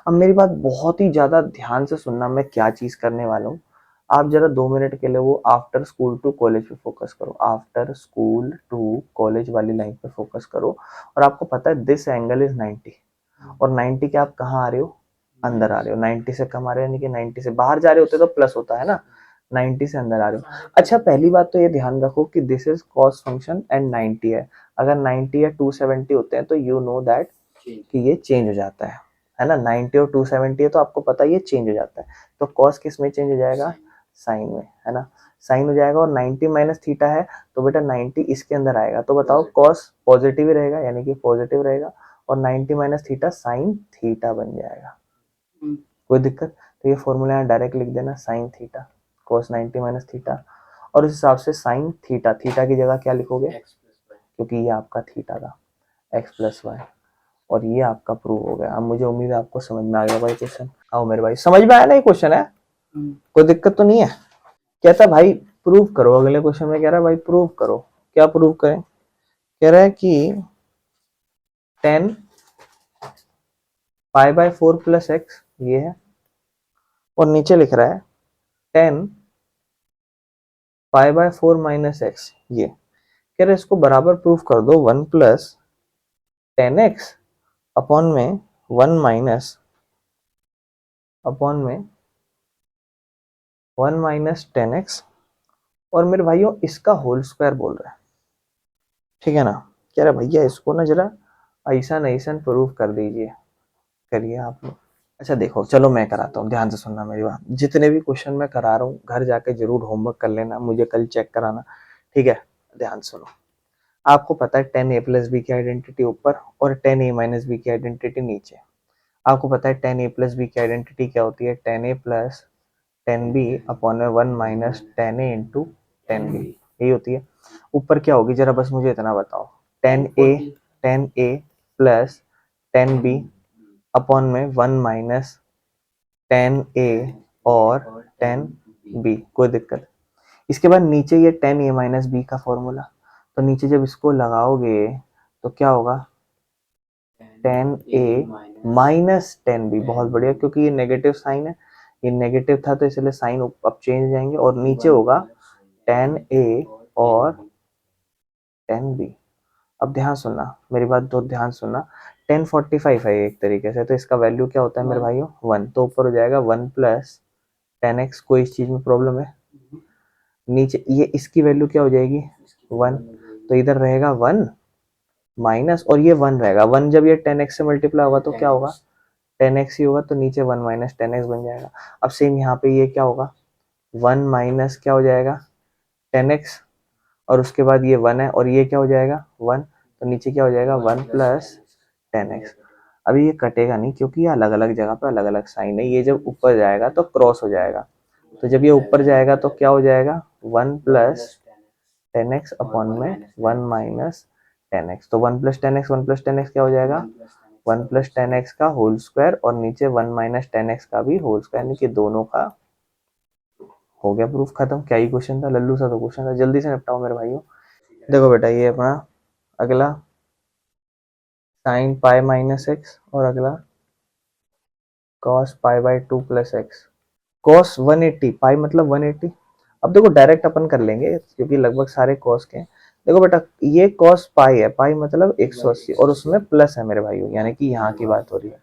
अब मेरी बात बहुत ही ज्यादा ध्यान से सुनना, मैं क्या चीज करने वाला हूँ। आप जरा 2 मिनट के लिए वो आफ्टर स्कूल टू कॉलेज पे फोकस करो, आफ्टर स्कूल टू कॉलेज वाली लाइन पे फोकस करो, और आपको पता है दिस एंगल इज 90, और 90 के आप कहाँ आ रहे हो? अंदर आ रहे हो। 90 से कम आ रहे हो, यानी कि 90 से बाहर जा रहे होते तो प्लस होता है ना, 90 से अंदर आ रहे हो। अच्छा पहली बात तो ये ध्यान रखो कि this is cos function and 90 है, अगर 90 या 270 होते हैं तो यू नो दैट कि ये चेंज हो जाता है ना। 90 और 270 है तो आपको पता है ये चेंज हो जाता है, तो कॉस किस में चेंज हो जाएगा? साइन में, है ना, साइन हो जाएगा। और 90 माइनस थीटा है तो बेटा 90 इसके अंदर आएगा, तो बताओ कॉस पॉजिटिव ही रहेगा, यानी कि पॉजिटिव रहेगा, और 90 माइनस थीटा साइन थीटा बन जाएगा, कोई दिक्कत? तो ये फॉर्मूला यहाँ डायरेक्ट लिख देना, sine theta cos 90 minus theta, और उस हिसाब से साइन थीटा, थीटा की जगह क्या लिखोगे? क्योंकि ये आपका थीटा था x प्लस वाई, और ये आपका प्रूव हो गया। अब मुझे उम्मीद है आपको समझ में आ गया भाई क्वेश्चन। आओ मेरे भाई, समझ में आया ना ये क्वेश्चन है? कोई दिक्कत तो नहीं है? कहता भाई प्रूव करो, अगले क्वेश्चन में कह रहा है भाई प्रूव करो। क्या प्रूव करें? कह रहा है कि 10 π/4 प्लस एक्स ये है, और नीचे लिख रहा है 10 π/4 माइनस एक्स ये। कह रहे इसको बराबर प्रूफ कर दो 1 प्लस 10x अपॉन में 1 माइनस अपॉन में 1 माइनस 10x, और मेरे भाइयों इसका होल स्क्वायर बोल रहा है, ठीक है ना। कह रहा भैया इसको ना जरा ऐसा प्रूफ कर दीजिए, करिए आप लोग। अच्छा देखो चलो मैं कराता हूँ, ध्यान से सुनना मेरी बात। जितने भी क्वेश्चन मैं करा रहा हूँ घर जाके जरूर होमवर्क कर लेना, मुझे कल चेक कराना, ठीक है। ध्यान सुनो, आपको पता है 10a प्लस बी की आइडेंटिटी ऊपर और 10a माइनस बी की आइडेंटिटी नीचे। आपको पता है tan a प्लस बी की आइडेंटिटी क्या होती है, tan a plus tan b upon में 1 minus tan a into tan b, यही होती है। ऊपर क्या होगी जरा बस मुझे इतना बताओ, tan a plus tan b upon में 1 माइनस tan a और tan b, कोई दिक्कत। इसके बाद नीचे ये tan a माइनस b का फॉर्मूला, तो नीचे जब इसको लगाओगे तो क्या होगा, tan a minus tan b, बहुत बढ़िया, क्योंकि ये नेगेटिव साइन है, ये नेगेटिव था तो इसलिए साइन अब चेंज जाएंगे और नीचे होगा tan a और tan b। अब ध्यान सुनना मेरी बात, तो ध्यान सुनना, 1045 है एक तरीके से, तो इसका वैल्यू क्या होता है मेरे भाइयों 1, तो ऊपर हो जाएगा 1 प्लस tan x, कोई इस चीज में प्रॉब्लम है, नीचे ये इसकी वैल्यू क्या हो जाएगी 1, तो इधर रहेगा 1 माइनस, और ये 1 रहेगा, 1 जब ये 10x से मल्टीप्लाई होगा तो क्या होगा 10x ही होगा, तो नीचे 1 माइनस 10x बन जाएगा। अब सेम यहाँ पे ये क्या होगा 1 माइनस क्या हो जाएगा 10x, और उसके बाद ये 1 है और ये क्या हो जाएगा 1, तो नीचे क्या हो जाएगा 1 प्लस 10x। अभी ये कटेगा नहीं क्योंकि ये अलग अलग जगह पे अलग अलग साइन है, ये जब ऊपर जाएगा तो क्रॉस हो जाएगा, तो जब ये ऊपर जाएगा तो क्या हो जाएगा 1 प्लस 10x अपॉन में 1 माइनस 10x, तो 1 प्लस 10x 1 प्लस 10x क्या हो जाएगा 1 प्लस 10x का होल स्क्वायर, और नीचे 1 माइनस 10x का भी होल स्क्वायर, यानी कि दोनों का हो गया प्रूफ खत्म। क्या ही क्वेश्चन था, लल्लू सा तो क्वेश्चन था, जल्दी से निपटाओ मेरे भाइयों। देखो बेटा ये अपना अगला साइन पाई माइनस एक्स और अगला cos pi by 2 plus X, cos 180, पाई मतलब 180। अब देखो डायरेक्ट अपन कर लेंगे क्योंकि लगभग सारे कॉस के हैं। देखो बेटा ये कॉस पाई है, पाई मतलब 180 और उसमें प्लस है मेरे भाइयों, यानी कि यहाँ की बात हो रही है।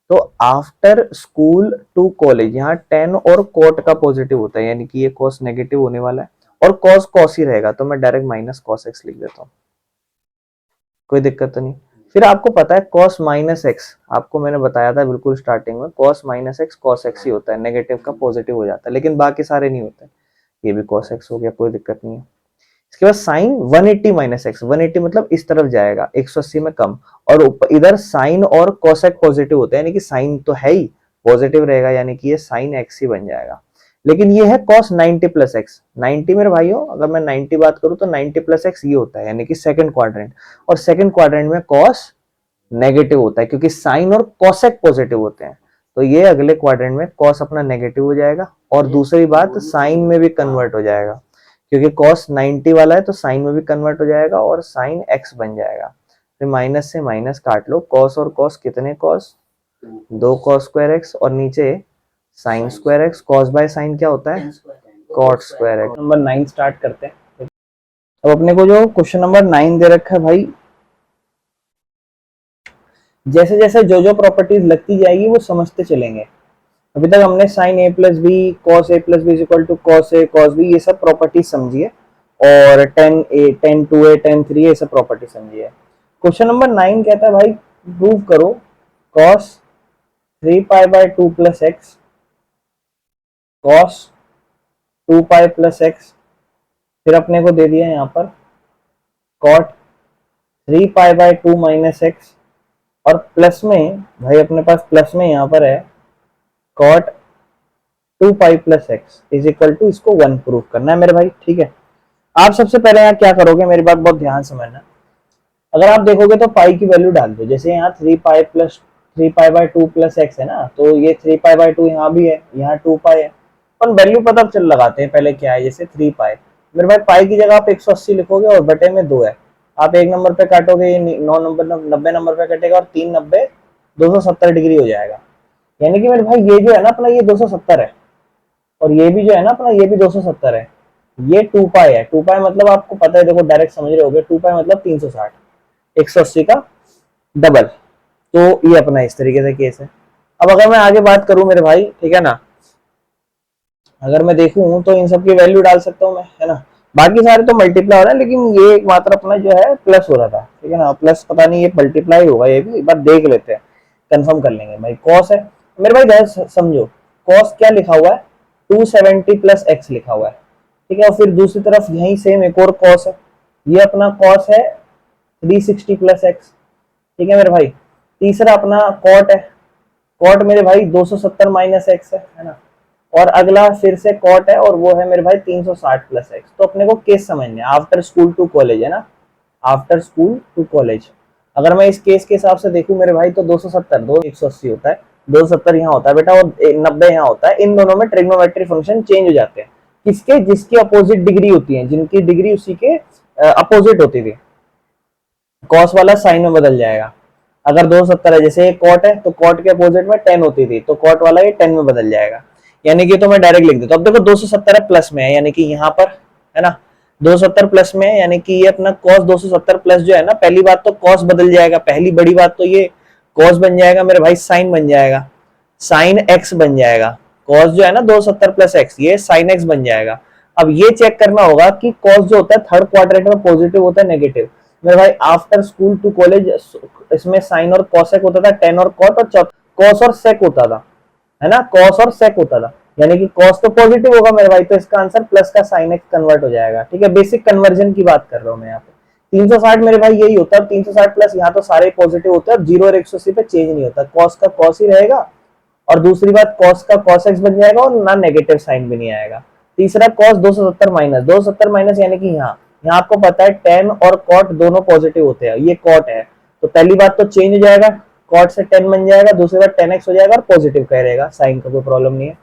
तो आफ्टर स्कूल टू कॉलेज यहाँ टेन और कोट का पॉजिटिव होता है, यानी कि ये कॉस नेगेटिव होने वाला है और कॉस कॉस ही रहेगा, तो मैं डायरेक्ट माइनस कॉस एक्स लिख देता हूँ, कोई दिक्कत तो नहीं। फिर आपको पता है कॉस माइनस एक्स, आपको मैंने बताया था बिल्कुल स्टार्टिंग में, cos minus x cos x ही होता है, नेगेटिव का पॉजिटिव हो जाता है, लेकिन बाकी सारे नहीं होते। ये भी कॉस एक्स हो गया, कोई दिक्कत नहीं है। इसके बाद साइन 180 माइनस एक्स, 180 मतलब इस तरफ जाएगा 180 में कम, और इधर साइन और कोसेक पॉजिटिव होते हैं, यानी कि साइन तो है ही पॉजिटिव रहेगा, यानी कि ये साइन एक्स ही बन जाएगा। लेकिन ये है cos 90 प्लस एक्स, 90 मेरे भाइयों अगर मैं 90 बात करूं तो 90 प्लस एक्स ये होता है, यानी कि सेकंड क्वाड्रेंट, और सेकंड क्वाड्रेंट में cos नेगेटिव होता है क्योंकि साइन और कोसेक पॉजिटिव होते हैं, तो ये अगले क्वाड्रेंट में cos अपना नेगेटिव हो जाएगा, और दूसरी बात साइन में भी कन्वर्ट हो जाएगा, क्योंकि cos 90 वाला है तो साइन में भी कन्वर्ट हो जाएगा और साइन x बन जाएगा। फिर माइनस से माइनस काट लो, cos और cos कितने cos 2 cos स्क्वायर x, और नीचे sine square x, cos by sine क्या होता है cot square x। Number 9 start करते हैं। अब अपने को जो क्वेश्चन नंबर 9 दे रखा है भाई, जैसे जैसे जो जो प्रॉपर्टीज लगती जाएगी वो समझते चलेंगे। अभी तक हमने sine A plus B, cos A plus B is equal to cos A cos B, ये सब प्रॉपर्टीज समझी है, और tan A tan two A tan three ये सब प्रॉपर्टी समझी है। क्वेश्चन नंबर 9 कहता है भाई प्रूव करो cos 3 pi by 2 plus X cos 2 pi plus X, फिर अपने को दे दिया यहाँ पर cot 3 pi by 2 minus X, और प्लस में भाई अपने पास प्लस में यहाँ पर है cot 2 pi plus X is equal to, इसको 1 प्रूव करना है मेरे भाई, ठीक है। आप सबसे पहले यहाँ क्या करोगे, मेरी बात बहुत ध्यान समझना। अगर आप देखोगे तो पाई की वैल्यू डाल दो, जैसे यहाँ 3 pi plus 3 pi by 2 plus x है ना, तो ये 3 पाई बाय 2 यहाँ भी है, यहाँ 2 पाई है, अपन वैल्यू पता चल लगाते हैं पहले क्या है, जैसे 3 पाई, मेरे भाई पाई की जगह आप 180 लिखोगे और बटे में 2 है, आप एक नंबर पे काटोगे ये 9 नंबर 90 नंबर पे कटेगा, और 3 90 270 डिग्री हो जाएगा, यानी कि मेरे भाई ये जो है ना अपना ये 270 है, और ये भी जो है ना अपना ये भी 270 है, ये 2 पाई है, 2 पाई मतलब आपको पता है, देखो डायरेक्ट समझ रहे होगे, 2 पाई मतलब 360, 180 का डबल, तो ये अपना इस तरीके से केस है। अब अगर मैं आगे बात करूं मेरे भाई, ठीक है ना, अगर मैं देखूं तो इन सब की वैल्यू डाल सकता हूं मैं, है ना, बाकी सारे तो मल्टीप्लाई हो रहा है, लेकिन ये एकमात्र अपना जो है प्लस हो रहा था, ठीक है ना, प्लस पता नहीं ये मल्टीप्लाई होगा, ये भी एक बार देख लेते हैं, कंफर्म कर लेंगे। भाई कॉस है मेरे भाई, ध्यान समझो, कॉस क्या लिखा हुआ है 270 प्लस एक्स लिखा हुआ है, ठीक है, और फिर दूसरी तरफ यही सेम एक और कॉस है, ये अपना कॉस है 360 प्लस एक्स, ठीक है मेरे भाई। तीसरा अपना कॉट है, कॉट मेरे भाई 270 माइनस एक्स है ना, और अगला फिर से कॉट है और वो है मेरे भाई 360 प्लस एक्स। तो अपने को केस समझने आफ्टर स्कूल टू कॉलेज है ना, आफ्टर स्कूल टू कॉलेज। अगर मैं इस केस के हिसाब से देखूं मेरे भाई तो 270 दो 180 होता है, 270 यहाँ होता है बेटा और 90 यहाँ होता है। इन दोनों में ट्रिग्नोमेट्री फंक्शन चेंज हो जाते हैं, किसके, जिसकी अपोजिट डिग्री होती है, जिनकी डिग्री उसी के अपोजिट होती थी। कॉस वाला साइन में बदल जाएगा। अगर 270 है, जैसे एक कॉट है तो कॉट के अपोजिट में 10 होती थी, तो कॉट वाला ये 10 में बदल जाएगा। यानी कि तो मैं डायरेक्ट लिख देता हूं। अब देखो 270 है प्लस में है, यानी कि यहाँ पर है ना 270 प्लस में है, यानी कि ये अपना cos 270 प्लस जो है ना, पहली बात तो cos बदल जाएगा, पहली बड़ी बात तो ये cos बन जाएगा मेरे भाई, साइन बन जाएगा, साइन x बन जाएगा। cos जो है ना 270 प्लस एक्स, ये साइन x बन जाएगा। अब ये चेक करना होगा कि cos जो होता है थर्ड क्वाड्रेंट में पॉजिटिव होता है नेगेटिव। मेरे भाई आफ्टर स्कूल टू कॉलेज इसमें साइन और कॉसेक होता था, टेन और कॉट, और कॉस और सेक होता था, है ना, कॉस और सेक होता था। यानी कि कॉस तो पॉजिटिव होगा मेरे भाई, तो इसका आंसर प्लस का साइन एक्स कन्वर्ट हो जाएगा। ठीक है, बेसिक कन्वर्जन की बात कर रहा हूं मैं यहाँ पे। 360 मेरे भाई यही होता है, 360 प्लस यहाँ तो सारे पॉजिटिव होते हैं, 0 और 180 पे चेंज नहीं होता, कॉस का कॉस ही रहेगा, और दूसरी बात कॉस का कॉस एक्स बन जाएगा और ना नेगेटिव साइन भी नहीं आएगा। तीसरा कॉस 270 माइनस, 270 माइनस यानी कि यहाँ यहाँ आपको पता है टेन और कॉट दोनों पॉजिटिव होते हैं, ये कॉट है तो पहली बात तो चेंज हो जाएगा, कॉट से 10 बन जाएगा, दूसरी बात 10x हो जाएगा और पॉजिटिव कह रहेगा, साइन का कोई प्रॉब्लम नहीं है।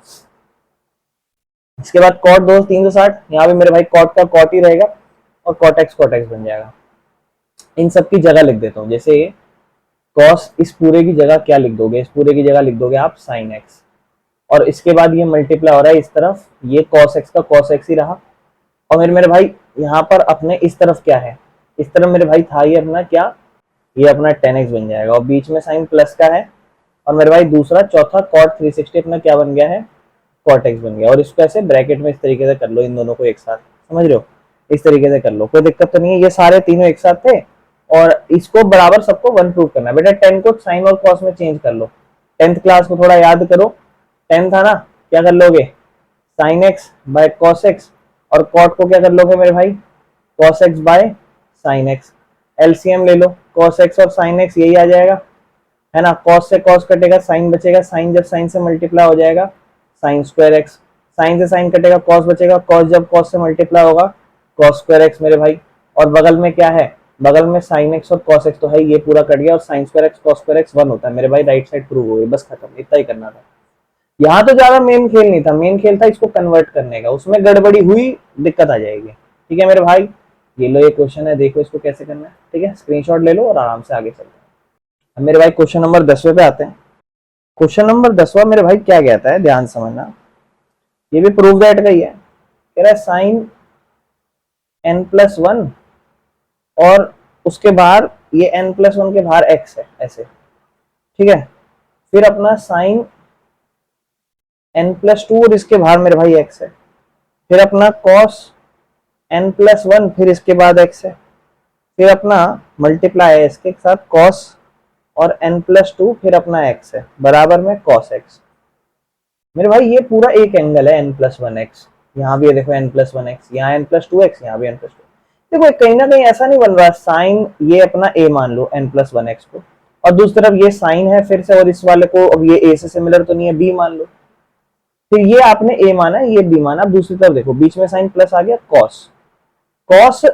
इसके बाद कॉट 360, यहाँ पे मेरे भाई कॉट का कॉट ही रहेगा और कॉट एक्स बन जाएगा। इन सब की जगह लिख देता हूँ, जैसे कॉस इस पूरे की जगह क्या लिख दोगे, इस पूरे की जगह लिख दोगे आप साइन एक्स, और इसके बाद ये मल्टीप्लाई हो रहा है इस तरफ, ये कॉस एक्स का कॉस एक्स ही रहा, और मेरे भाई यहाँ पर अपने इस तरफ क्या है, इस तरफ मेरे भाई था ये अपना क्या, ये अपना 10x बन जाएगा, और बीच में साइन प्लस का है, और मेरे भाई दूसरा चौथा cot 360 अपना क्या बन गया है, cot x बन गया। और इसको ऐसे ब्रैकेट में इस तरीके से कर लो, इन दोनों को एक साथ, समझ रहे हो, इस तरीके से कर लो, कोई दिक्कत तो नहीं है। ये सारे तीनों एक साथ थे और इसको बराबर सबको 1 प्रूव करना है। बेटा 10 को साइन और कॉस में चेंज कर लो, 10th क्लास को थोड़ा याद करो, 10 था ना, क्या कर लोगे, sign X by cos x, और कॉट को क्या कर लोगे मेरे भाई, cos X by sine x. LCM ले लो, कॉस एक्स और साइन एक्स यही आ जाएगा, है ना, कॉस से कॉस कटेगा, साइन बचेगा, साइन जब साइन से मल्टीप्लाई हो जाएगा साइन स्क्वायर एक्स, साइन से साइन कटेगा, कॉस बचेगा, कॉस जब कॉस से मल्टीप्लाई होगा कॉस स्क्वायर एक्स मेरे भाई, और बगल में क्या है, बगल में साइन एक्स और कॉस एक्स तो है, ये पूरा कट गया, और sign square X cos square x 1 होता है मेरे भाई, राइट साइड प्रूव हो गई, बस खत्म, इतना ही करना था। यहाँ तो ज्यादा मेन खेल नहीं था, मेन खेल था इसको कन्वर्ट करने का, उसमें गड़बड़ी हुई दिक्कत आ जाएगी। ठीक है मेरे भाई, ये लो ये क्वेश्चन है, देखो इसको कैसे करना है, ठीक है, स्क्रीनशॉट ले लो और आराम से आगे चलते हैं। अब मेरे भाई क्वेश्चन नंबर 10वें पे आते हैं। क्वेश्चन नंबर 10वां मेरे भाई क्या कहता है, ध्यान समझना, ये भी प्रूव दैट का ही है, कह रहा है साइन n+1 और उसके बाहर ये n+1 के बाहर x है ऐसे, ठीक है, फिर अपना साइन n+2 और इसके बाहर मेरे भाई x है, फिर अपना cos n+1 फिर इसके बाद x है, फिर अपना मल्टीप्लाई है इसके साथ cos और n+2 फिर अपना x है बराबर में cos x। मेरे भाई ये पूरा एक एंगल है n+1x, यहाँ भी देखो n+1x, यहाँ n+2x, यहाँ भी n+2। देखो कहीं ना कहीं ऐसा नहीं बन रहा, साइन ये अपना a मान लो n+1x को, और दूसरी तरफ ये साइन है फिर से, और इस वाले को अब ये a से सिमिलर तो नहीं है, b मान लो, फिर ये आपने a माना ये b माना, अब दूसरी तरफ देखो बीच में साइन प्लस आ गया cos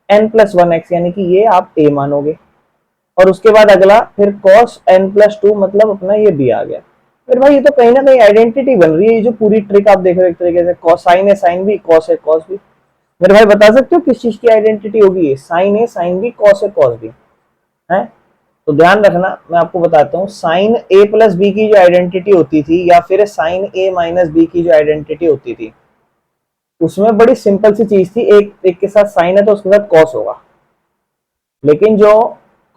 n+1x, यानी कि ये आप a मानोगे, और उसके बाद अगला फिर cos n+2 मतलब अपना ये b आ गया। फिर भाई ये तो कहीं ना कहीं आइडेंटिटी बन रही है, ये जो पूरी ट्रिक आप देख रहे हो एक तरीके से, cos साइन है साइन भी, cos है cos भी। मेरे भाई बता सकते हो किस चीज की आइडेंटिटी होगी, ये साइन है साइन भी, cos है cos भी है। तो ध्यान रखना, मैं आपको बताता हूँ, साइन a प्लस बी की जो आइडेंटिटी होती थी या फिर साइन a माइनस बी की जो आइडेंटिटी होती थी, उसमें बड़ी सिंपल सी चीज थी, एक के साथ साइन है तो उसके साथ कॉस होगा, लेकिन जो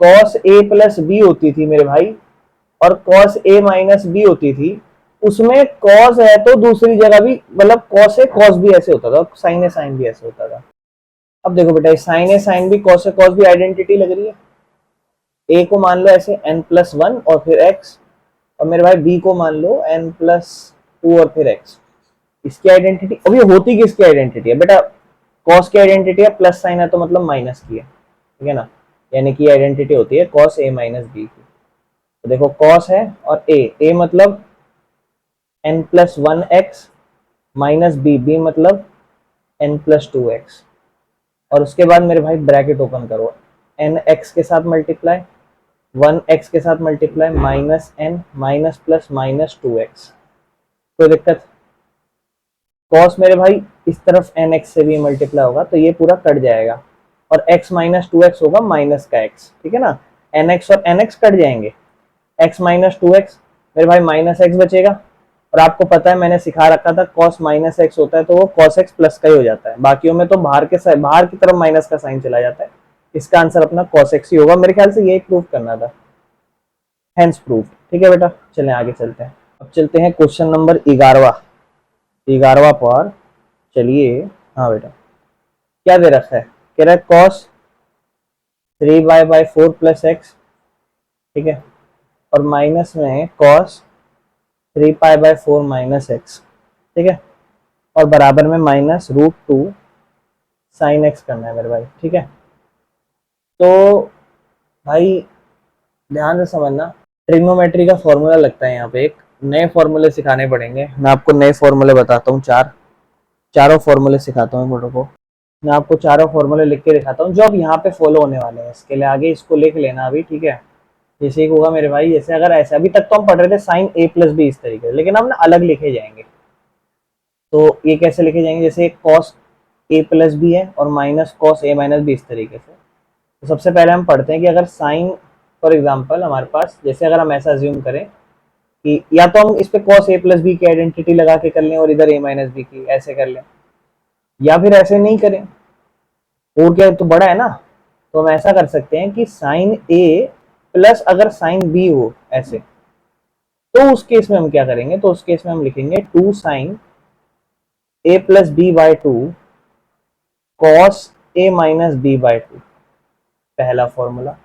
कॉस a प्लस बी होती थी मेरे भाई और कॉस a माइनस बी होती थी, उसमें कॉस है तो दूसरी जगह भी मतलब कॉस है कॉस भी ऐसे होता था, साइन है साइन भी ऐसे होता था। अब देखो बेटा साइन है साइन भी, कॉस है कॉस भी आइडेंटिटी लग रही है, a को मान लो ऐसे n+1 और फिर x, और मेरे भाई b को मान लो n+2 और फिर x, इसकी आइडेंटिटी। अब ये होती किसकी आइडेंटिटी है बेटा, cos की आइडेंटिटी है, प्लस साइन है तो मतलब माइनस की है, ठीक है ना, यानी कि आइडेंटिटी होती है cos a माइनस बी की। तो देखो कॉस है और ए मतलब n+1x माइनस बी मतलब n+2x, और उसके बाद मेरे भाई ब्रैकेट ओपन करो, एन एक्स के साथ मल्टीप्लाई, 1x के साथ multiply, minus N minus plus minus 2x। कोई दिक्कत? कॉस मेरे भाई इस तरफ एन एक्स से भी मल्टीप्लाई होगा तो ये पूरा कट जाएगा, और x माइनस 2x होगा माइनस का x, ठीक है ना। एन एक्स और एन एक्स कट जाएंगे, x माइनस 2x, मेरे भाई माइनस एक्स बचेगा। और आपको पता है मैंने सिखा रखा था कॉस माइनस एक्स होता है तो वो कॉस एक्स प्लस का ही हो जाता है, बाकियों में तो बाहर की तरफ माइनस का साइन चला जाता है। इसका आंसर अपना कॉस एक्स ही होगा, मेरे ख्याल से यही प्रूव करना था, हेंस प्रूव। ठीक है बेटा, चलें आगे चलते हैं। अब चलते हैं क्वेश्चन नंबर 11वां पर। चलिए, हाँ बेटा, क्या दे रखा है? कह रहा है कॉस 3y/4 प्लस एक्स, ठीक है, और माइनस में कॉस 3π/4 माइनस एक्स, ठीक है, और बराबर में -√2 साइन एक्स करना है मेरे भाई, ठीक है। तो भाई ध्यान से समझना, ट्रिग्नोमेट्री का फॉर्मूला लगता है यहाँ पे, एक नए फॉर्मूले सिखाने पड़ेंगे। मैं आपको नए फॉर्मूले बताता हूँ, चारों फॉर्मूले सिखाता हूँ बड़ों को। मैं आपको चारों फॉर्मूले लिख के दिखाता हूँ जो अब यहाँ पे फॉलो होने वाले हैं। इसके लिए आगे इसको लिख लेना अभी, ठीक है। जैसे होगा मेरे भाई, जैसे अगर ऐसे अभी तक तो हम पढ़ रहे थे साइन a+b इस तरीके से, लेकिन हम ना अलग लिखे जाएंगे। तो ये कैसे लिखे जाएंगे? जैसे कॉस a+b है और माइनस कॉस a-b इस तरीके से। तो सबसे पहले हम पढ़ते हैं कि अगर साइन, फॉर एग्जांपल हमारे पास, जैसे अगर हम ऐसा अज्यूम करें कि या तो हम इस पे कॉस a+b की आइडेंटिटी लगा के कर लें और इधर a-b की ऐसे कर लें, या फिर ऐसे नहीं करें, और क्या तो बड़ा है ना, तो हम ऐसा कर सकते हैं कि साइन a प्लस अगर साइन b हो ऐसे, तो उस केस में हम क्या करेंगे? तो उस केस में हम लिखेंगे 2 साइन a+b/2 कॉस a-b/2, पहला फॉर्मूला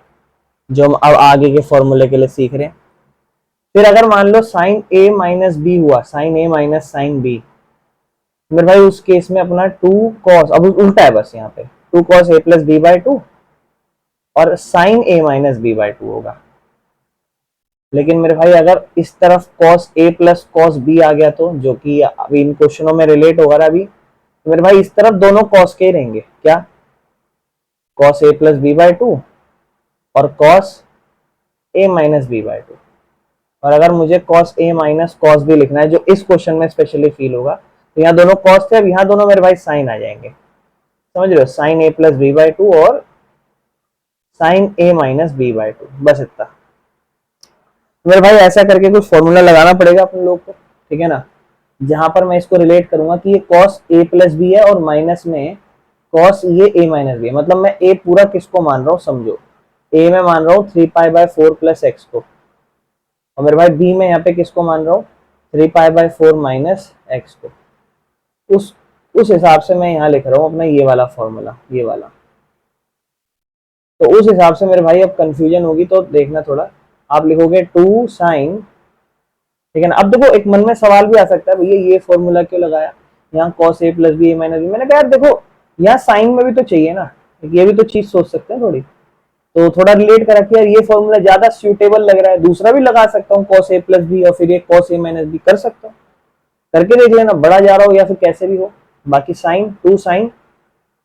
जो हम अब आगे के फॉर्मूले के लिए सीख रहे हैं। फिर अगर मान लो साइन a-b हुआ, sine a minus sine b, मेरे भाई उस केस में अपना 2 कॉस, अब उल्टा है बस यहाँ पे, 2 कॉस a+b/2 और साइन a-b/2 होगा। लेकिन मेरे भाई अगर इस तरफ cos a plus cos b आ गया, तो जो कि अभी इन क्वेश्चनों में रिलेट होगा अभी, तो मेरे भाई इस तरफ दोनों कॉस के रहेंगे, क्या? कॉस a+b/2 और कॉस a-b/2। और अगर मुझे cos a minus cos b लिखना है, जो इस क्वेश्चन में स्पेशली फील होगा, तो यहाँ दोनों कॉस थे, अब यहाँ दोनों मेरे भाई साइन आ जाएंगे, समझ रहे हो? साइन a+b/2 और साइन a-b/2, बस इतना। मेरे भाई ऐसा करके कुछ फॉर्मूला लगाना पड़ेगा अपन लोग को, ठीक है ना, जहां पर मैं इसको रिलेट करूंगा कि ये कॉस a+b है और माइनस में कॉस ये a-b, मतलब मैं a पूरा किसको मान रहा हूँ समझो, a में मान रहा हूँ 3π/4 प्लस एक्स को, और मेरे भाई b में यहाँ पे किसको मान रहा हूँ? 3π/4 माइनस एक्स को। उस हिसाब से मैं यहाँ लिख रहा हूँ अपना ये वाला फॉर्मूला, ये वाला। तो उस हिसाब से मेरे भाई अब कंफ्यूजन होगी तो देखना थोड़ा, आप लिखोगे 2 साइन, ठीक है ना। अब देखो एक मन में सवाल भी आ सकता है, भैया ये फॉर्मूला क्यों लगाया यहाँ कॉस a+b a-b? मैंने कहा यार देखो यहाँ साइन में भी तो चाहिए ना, ये भी तो चीज सोच सकते हैं थोड़ी, तो थोड़ा रिलेट करा कि यार ये फॉर्मूला ज्यादा सूटेबल लग रहा है, दूसरा भी लगा सकता हूँ कॉस a+b और फिर ये कॉस a-b कर सकता हूँ, करके देख लेना, बड़ा जा रहा हो या फिर कैसे भी हो। बाकी साइन 2 साइन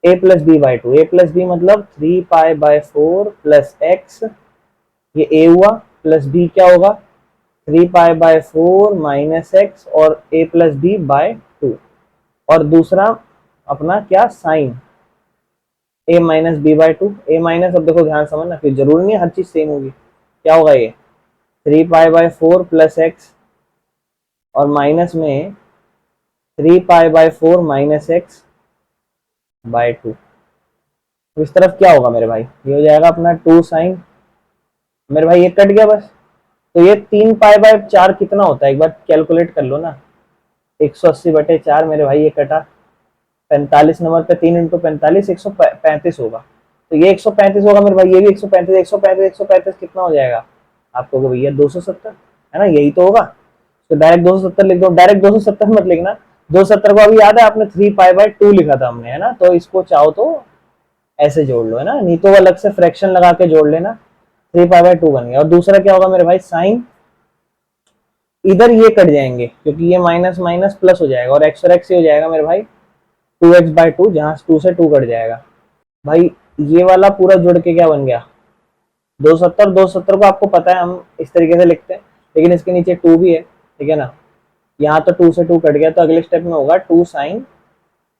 a+b/2, a+b मतलब 3π/4 प्लस एक्स, ये a हुआ, प्लस b क्या होगा? 3π/4 माइनस एक्स और a+b/2, और दूसरा अपना क्या? साइन a-b/2, a माइनस, अब देखो ध्यान समझना, फिर जरूरी नहीं हर चीज सेम होगी, क्या होगा ये? 3π/4 प्लस एक्स और माइनस में 3π/4 माइनस x/2। इस तरफ क्या होगा मेरे भाई? ये हो जाएगा अपना 2 साइन, मेरे भाई ये कट गया बस, तो ये 3π/4 कितना होता है एक बार कैलकुलेट कर लो ना, 180/4 मेरे भाई, ये कटा 45 नंबर पे 3 × 45 135 होगा, तो ये 135 होगा मेरे भाई, ये भी 135, 135 135 कितना हो जाएगा आपको? भैया 270 है ना, यही तो होगा। तो डायरेक्ट 270 लिख दो, डायरेक्ट 270 मत लिखना, 270 को अभी याद है आपने 3π/2 लिखा था हमने, है ना, तो इसको चाहो तो ऐसे जोड़ लो, है ना, नहीं तो अलग से फ्रैक्शन लगा के जोड़ लेना। 3 पाई बाय 2 बन गया। और दूसरा क्या होगा मेरे भाई, साइन, इधर ये कट जाएंगे क्योंकि ये माइनस माइनस प्लस हो जाएगा, और एक्स और एक्स ये हो जाएगा मेरे भाई 2x/2, जहां 2 से 2 कट जाएगा भाई। ये वाला पूरा जुड़ के क्या बन गया, 270। 270 को आपको पता है हम इस तरीके से लिखते हैं, लेकिन इसके नीचे 2 भी है, ठीक है ना। यहाँ तो 2 से 2 कट गया, तो अगले स्टेप में होगा 2 साइन,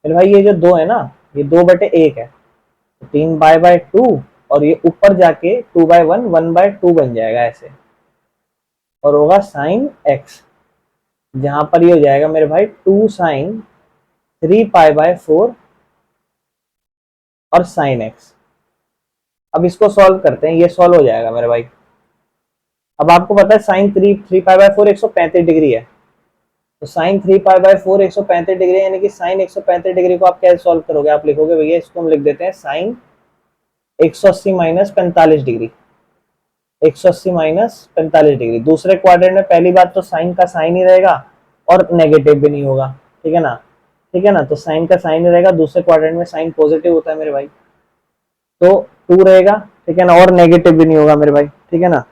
मेरे भाई ये जो 2 है ना, ये 2/1 है, तो 3 पाई बाय 2, और ये ऊपर जाके 2/1, 1/2 बन जाएगा ऐसे, और होगा साइन एक्स, जहां पर ये हो जाएगा मेरे भाई 2 साइन 3 पाई बाय 4 और साइन एक्स। अब इसको सॉल्व करते हैं, ये सॉल्व हो जाएगा मेरे भाई। अब आपको पता है साइन 3 पाई बाय 4 135 डिग्री है, तो साइन 3 पाई बाय 4 135 डिग्री, यानी कि साइन 135 डिग्री को आप कैसे सॉल्व करोगे, आप लिखोगे भैया इसको हम लिख देते हैं sine 180 minus 45 degree, 180 minus 45 degree. दूसरे क्वाड्रेंट में पहली बात तो साइन का साइन ही रहेगा और नेगेटिव भी नहीं होगा, ठीक है ना, ठीक है ना, तो साइन का साइन ही रहेगा। दूसरे क्वाड्रेंट में साइन पॉजिटिव होता है मेरे भाई, तो 2 रहेगा, ठीक है ना, और नेगेटिव भी नहीं होगा मेरे भाई, ठीक है ना।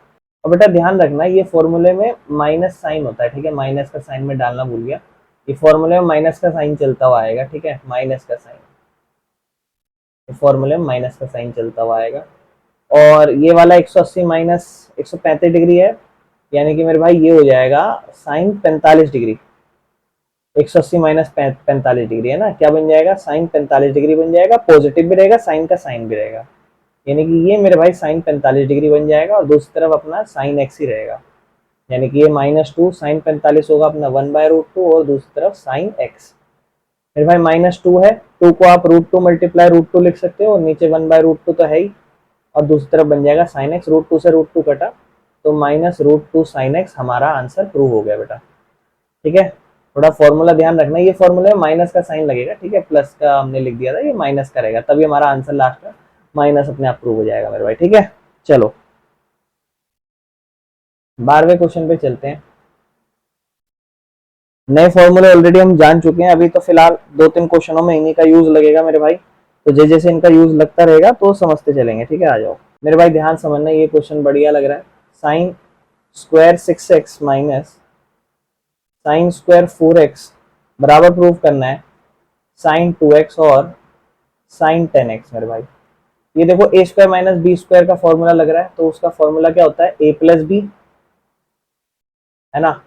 और बेटा ध्यान रखना ये फॉर्मूले में माइनस साइन होता है, ठीक है, माइनस का साइन में डालना भूल गया, ये फॉर्मूले में माइनस का साइन चलता हुआ आएगा, ठीक है, माइनस का साइन, फॉर्मूले में माइनस का साइन चलता हुआ आएगा। और ये वाला 180 माइनस 135 डिग्री है, यानी कि मेरे भाई ये हो जाएगा साइन 45 डिग्री, 180 माइनस 45 डिग्री है ना, क्या बन जाएगा, साइन 45 डिग्री बन जाएगा, पॉजिटिव भी रहेगा, साइन का साइन भी रहेगा, यानी कि ये मेरे भाई साइन 45 डिग्री बन जाएगा, और दूसरी तरफ अपना साइन एक्स ही रहेगा, यानी कि ये -2 साइन 45 होगा अपना 1/√2, और दूसरी तरफ साइन एक्स। मेरे भाई -2 है, 2 को आप √2 मल्टीप्लाई √2 लिख सकते हो, और नीचे 1/√2 तो है ही, और दूसरी तरफ बन जाएगा साइन एक्स, √2 से √2 कटा, तो -√2 साइन एक्स हमारा आंसर प्रूव हो गया बेटा, ठीक है। थोड़ा फॉर्मूला ध्यान रखना, ये फॉर्मूले में माइनस का साइन लगेगा, ठीक है, प्लस का हमने लिख दिया था, ये माइनस का रहेगा, तभी हमारा आंसर लास्ट में माइनस अपने आप प्रूव हो जाएगा मेरे भाई, ठीक है। चलो 12वें क्वेश्चन पे चलते हैं। नए फॉर्मूले ऑलरेडी हम जान चुके हैं, अभी तो फिलहाल 2-3 क्वेश्चनों में इन्हीं का यूज लगेगा मेरे भाई, तो जैसे जैसे इनका यूज लगता रहेगा तो समझते चलेंगे, ठीक है। आ जाओ मेरे भाई, ध्यान समझना, ये क्वेश्चन बढ़िया लग रहा है। Sine square 6x minus sine square 4x बराबर प्रूव करना है साइन 2x और साइन 10x मेरे भाई। ये देखो a square minus B square का फॉर्मूला लग रहा है, तो उसका फॉर्मूला क्या होता है, a प्लस बी, है ना,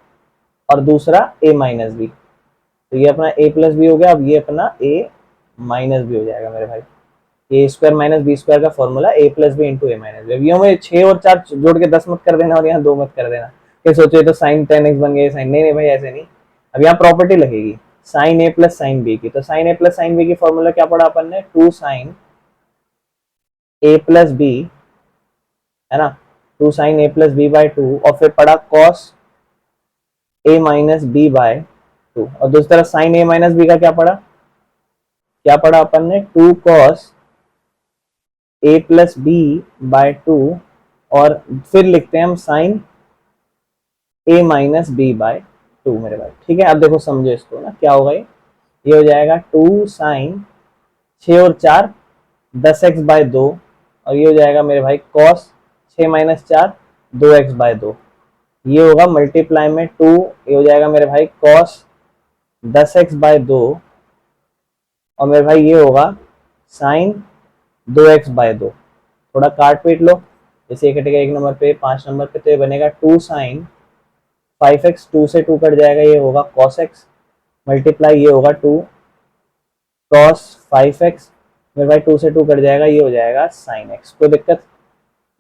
और दूसरा a माइनस बी, तो ये अपना a प्लस बी हो गया, अब ये अपना a माइनस बी हो जाएगा मेरे भाई। A square minus B square का formula a plus B into A minus B. ये में 6 और 4 जोड़ के 10 मत कर देना, और यहाँ 2 मत कर देना, फिर सोचो तो साइन 10x बन गए साइन, नहीं नहीं भाई ऐसे नहीं। अब यहाँ प्रॉपर्टी लगेगी sine a plus sine B की, तो sine a plus sine B की फॉर्मूला क्या पढ़ा अपन ने, 2 साइन a प्लस बी, है ना, 2 sine a plus B by 2, और फिर पढ़ा cos a minus B by 2, और दूसरी तरफ साइन a माइनस बी का क्या पढ़ा अपन ने, 2 cos a plus B by 2, और फिर लिखते हैं हम sine a minus B by 2 मेरे भाई, ठीक है। अब देखो समझो इसको ना, क्या होगा ये हो जाएगा 2 साइन 6 और 4 10x बाय 2, और ये हो जाएगा मेरे भाई कॉस 6 माइनस 4 2x बाय 2, ये होगा मल्टीप्लाई में 2, ये हो जाएगा मेरे भाई कॉस 10x बाय 2, और मेरे भाई ये होगा साइन 2x बाय 2। थोड़ा काट पीट लो, जैसे ये कटेगा 1 नंबर पे 5 नंबर पे, तो ये बनेगा 2 साइन 5x, 2 से 2 कट जाएगा, ये होगा cos x, मल्टीप्लाई ये होगा 2 cos 5x, मेरे भाई 2 से 2 कट जाएगा, ये हो जाएगा sin x। कोई दिक्कत।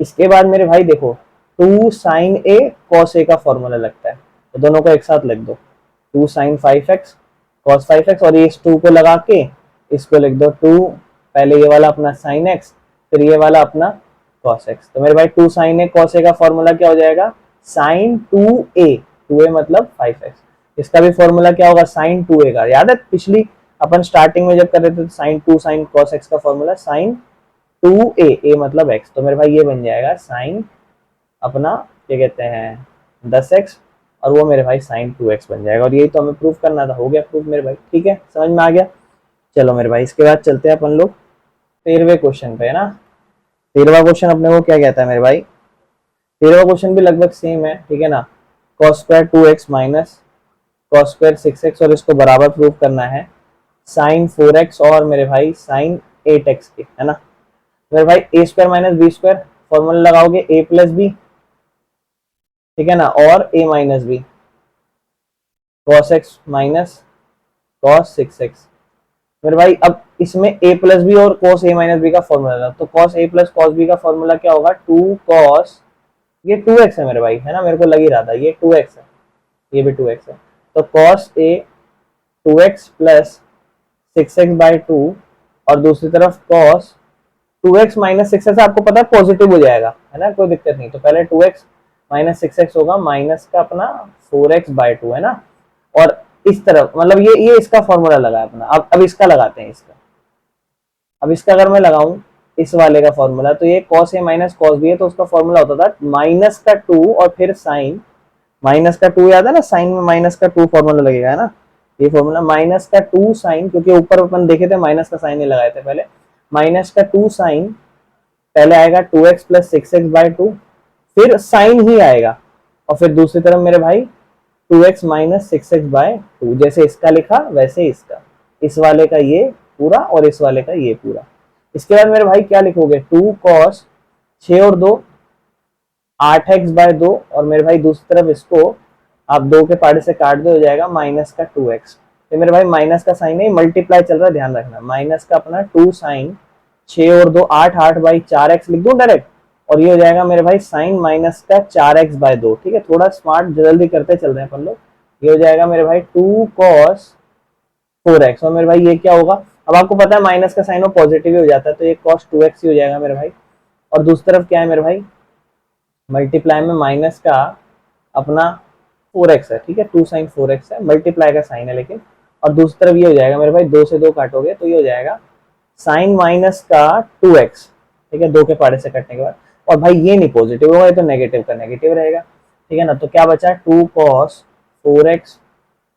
इसके बाद मेरे भाई देखो 2 sin a cos a का फॉर्मूला लगता है, तो दोनों को एक साथ लिख दो, 2 sin 5x cos 5x, और ये इस 2 को लगा के इसको लिख दो 2, पहले ये वाला अपना sin x, फिर ये वाला अपना cos x। तो मेरे भाई 2 sin a cos a का फॉर्मूला क्या हो जाएगा, sin 2a मतलब 5x। इसका भी फॉर्मूला क्या होगा, sin 2a का, याद है पिछली अपन स्टार्टिंग में जब कर रहे थे तो sin 2 sin cos x का फॉर्मूला sin 2a, a मतलब x, तो मेरे भाई ये बन जाएगा sin अपना क्या कहते हैं 10x, और वो मेरे भाई sin 2x बन जाएगा, और यही तो हमें प्रूफ करना था, हो गया प्रूफ मेरे भाई, ठीक है, समझ में आ गया। चलो मेरे भाई इसके बाद चलते हैं अपन लोग 13वें क्वेश्चन पे, है ना। 13वां क्वेश्चन अपने को क्या कहता है मेरे भाई, तेरहवा क्वेश्चन भी लगभग सेम है, ठीक है ना। cos square 2x minus cos square 6x, और इसको बराबर प्रूव करना है sin 4x और मेरे भाई sin 8x के, है ना। मेरे भाई a square minus B square formula लगाओगे a प्लस बी, ठीक है ना, और a minus B cos x minus cos 6x। मेरे भाई अब इसमें a प्लस बी और cos a माइनस बी का फॉर्मूला लगा, तो cos a plus cos b का फॉर्मूला क्या होगा, 2 cos, ये 2x है मेरे भाई, है ना, मेरे को लग ही रहा था ये 2x है, ये भी 2x है, तो cos a 2x plus 6x by 2, और दूसरी तरफ cos 2x माइनस 6x, आपको पता है पॉजिटिव हो जाएगा, है ना, कोई दिक्कत नहीं। तो पहले 2x माइनस 6x होगा, माइनस का अपना 4x बाई 2, है ना। और इस तरफ मतलब ये इसका फॉर्मूला लगा है अपना। अब इसका लगाते हैं, इसका अब इसका अगर मैं लगाऊं इस वाले का फॉर्मूला, तो ये cos a minus cos b है, तो उसका फॉर्मूला होता था माइनस का 2 और फिर साइन, माइनस का 2 याद है ना, साइन में माइनस का 2 फॉर्मूला लगेगा, है ना। ये फॉर्मूला माइनस का 2 साइन, क्योंकि ऊपर अपन देखे थे माइनस का साइन नहीं लगाए थे पहले, माइनस का 2 साइन, पहले आएगा 2x प्लस 6x बाई 2, फिर साइन ही आएगा, और फिर दूसरी तरफ मेरे भाई 2x माइनस 6x बाय 2, जैसे इसका लिखा वैसे इसका, इस वाले का ये पूरा और इस वाले का ये पूरा। इसके बाद मेरे भाई क्या लिखोगे, 2 cos 6 और 2 8x बाय 2, और मेरे भाई दूसरी तरफ इसको आप 2 के पाड़े से काट दो, हो जाएगा माइनस का 2x। तो मेरे भाई माइनस का साइन है, मल्टीप्लाई चल रहा है, ध्यान रखना, माइनस का अपना 2 साइन 6 और 2 8, 8 बाई 4x लिख दूं डायरेक्ट, और ये हो जाएगा मेरे भाई साइन माइनस का 4x बाय 2, ठीक है, थोड़ा स्मार्ट जल्दी करते चल रहे हैं अपन लोग। ये हो जाएगा मेरे भाई 2 cos 4x, और मेरे भाई ये क्या होगा, अब आपको पता है माइनस का साइन वो पॉजिटिव ही हो जाता है, तो ये cos 2x ही हो जाएगा मेरे भाई। और दूसरी तरफ क्या है मेरे भाई, मल्टीप्लाई में माइनस का अपना 4x है, ठीक है, 2 साइन 4x है, मल्टीप्लाई का साइन है लेकिन, और दूसरी तरफ ये हो जाएगा मेरे भाई 2 से 2 काटोगे तो ये हो जाएगा साइन माइनस का 2x, ठीक है, 2 के पाड़े से कटने के बाद। और भाई ये नहीं पॉजिटिव होगा, ये तो नेगेटिव का नेगेटिव रहेगा, ठीक है ना। तो क्या बचा, 2 cos 4x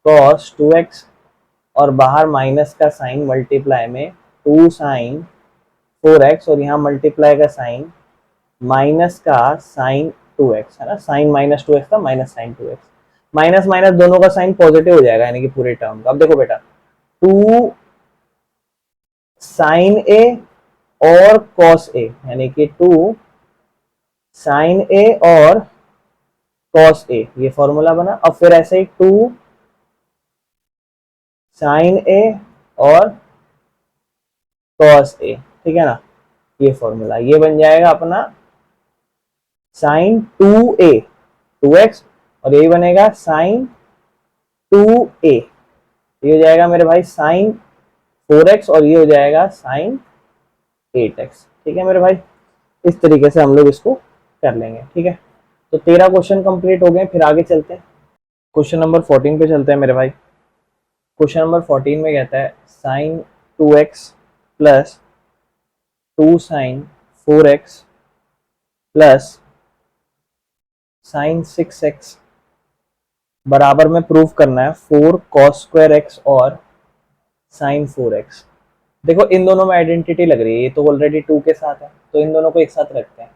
cos 2x, और बाहर माइनस का साइन मल्टीप्लाई में 2 साइन 4x, और यहाँ मल्टीप्लाई का साइन माइनस का साइन 2x, है ना, साइन माइनस 2x था, minus sign 2x, minus minus दोनों का साइन पॉजिटिव हो जाएगा, यानी कि पूरे टर्म का। अब देखो बेटा, 2 साइन ए और कॉस ए, यानी कि 2 साइन ए और कॉस ए, ये फॉर्मूला बना। अब फिर ऐसे ही 2 साइन ए और कॉस ए, ठीक है ना, ये फॉर्मूला, ये बन जाएगा अपना साइन 2a 2x, और यही बनेगा साइन 2a, ये हो जाएगा मेरे भाई साइन 4x, और ये हो जाएगा साइन 8x, ठीक है मेरे भाई। इस तरीके से हम लोग इसको कर लेंगे, ठीक है। तो 13 क्वेश्चन कंप्लीट हो गए, फिर आगे चलते हैं क्वेश्चन नंबर 14 पे चलते हैं मेरे भाई। क्वेश्चन नंबर 14 में कहता है sine 2x plus 2 sine 4x plus sine 6x बराबर में प्रूव करना है 4 cos स्क्वायर x और साइन 4x। देखो इन दोनों में आइडेंटिटी लग रही है, ये तो ऑलरेडी 2 के साथ है, तो इन दोनों को एक साथ रखते हैं,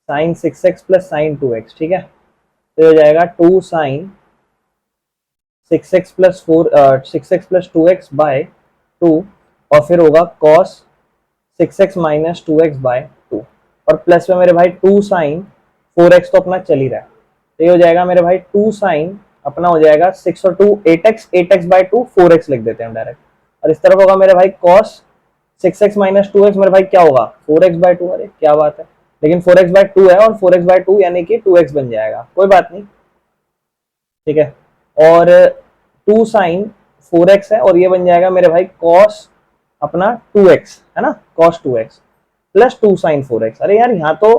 sign 6x plus sign 2x, ठीक है। तो ये हो जाएगा 2 sign 6x plus 6x plus 2x bye 2, और फिर होगा cos 6x minus 2x bye 2, और प्लस में मेरे भाई 2 साइन 4x तो अपना चल ही रहा है, तो ये हो जाएगा मेरे भाई 2 साइन अपना हो जाएगा 6 और 2 8x, 8x बाय 2 4x लिख देते हैं डायरेक्ट, और इस तरफ होगा मेरे भाई cos 6x माइनस 2x, मेरे भाई क्या होगा 4x बाय 2, अरे क्या बात है, लेकिन 4x बाय 2 है, और 4x बाय 2 यानी कि 2x बन जाएगा, कोई बात नहीं, ठीक है। और 2 साइन 4x है, और ये बन जाएगा मेरे भाई cos अपना 2x, है ना, cos 2x plus 2 sine 4x, अरे यार यहाँ तो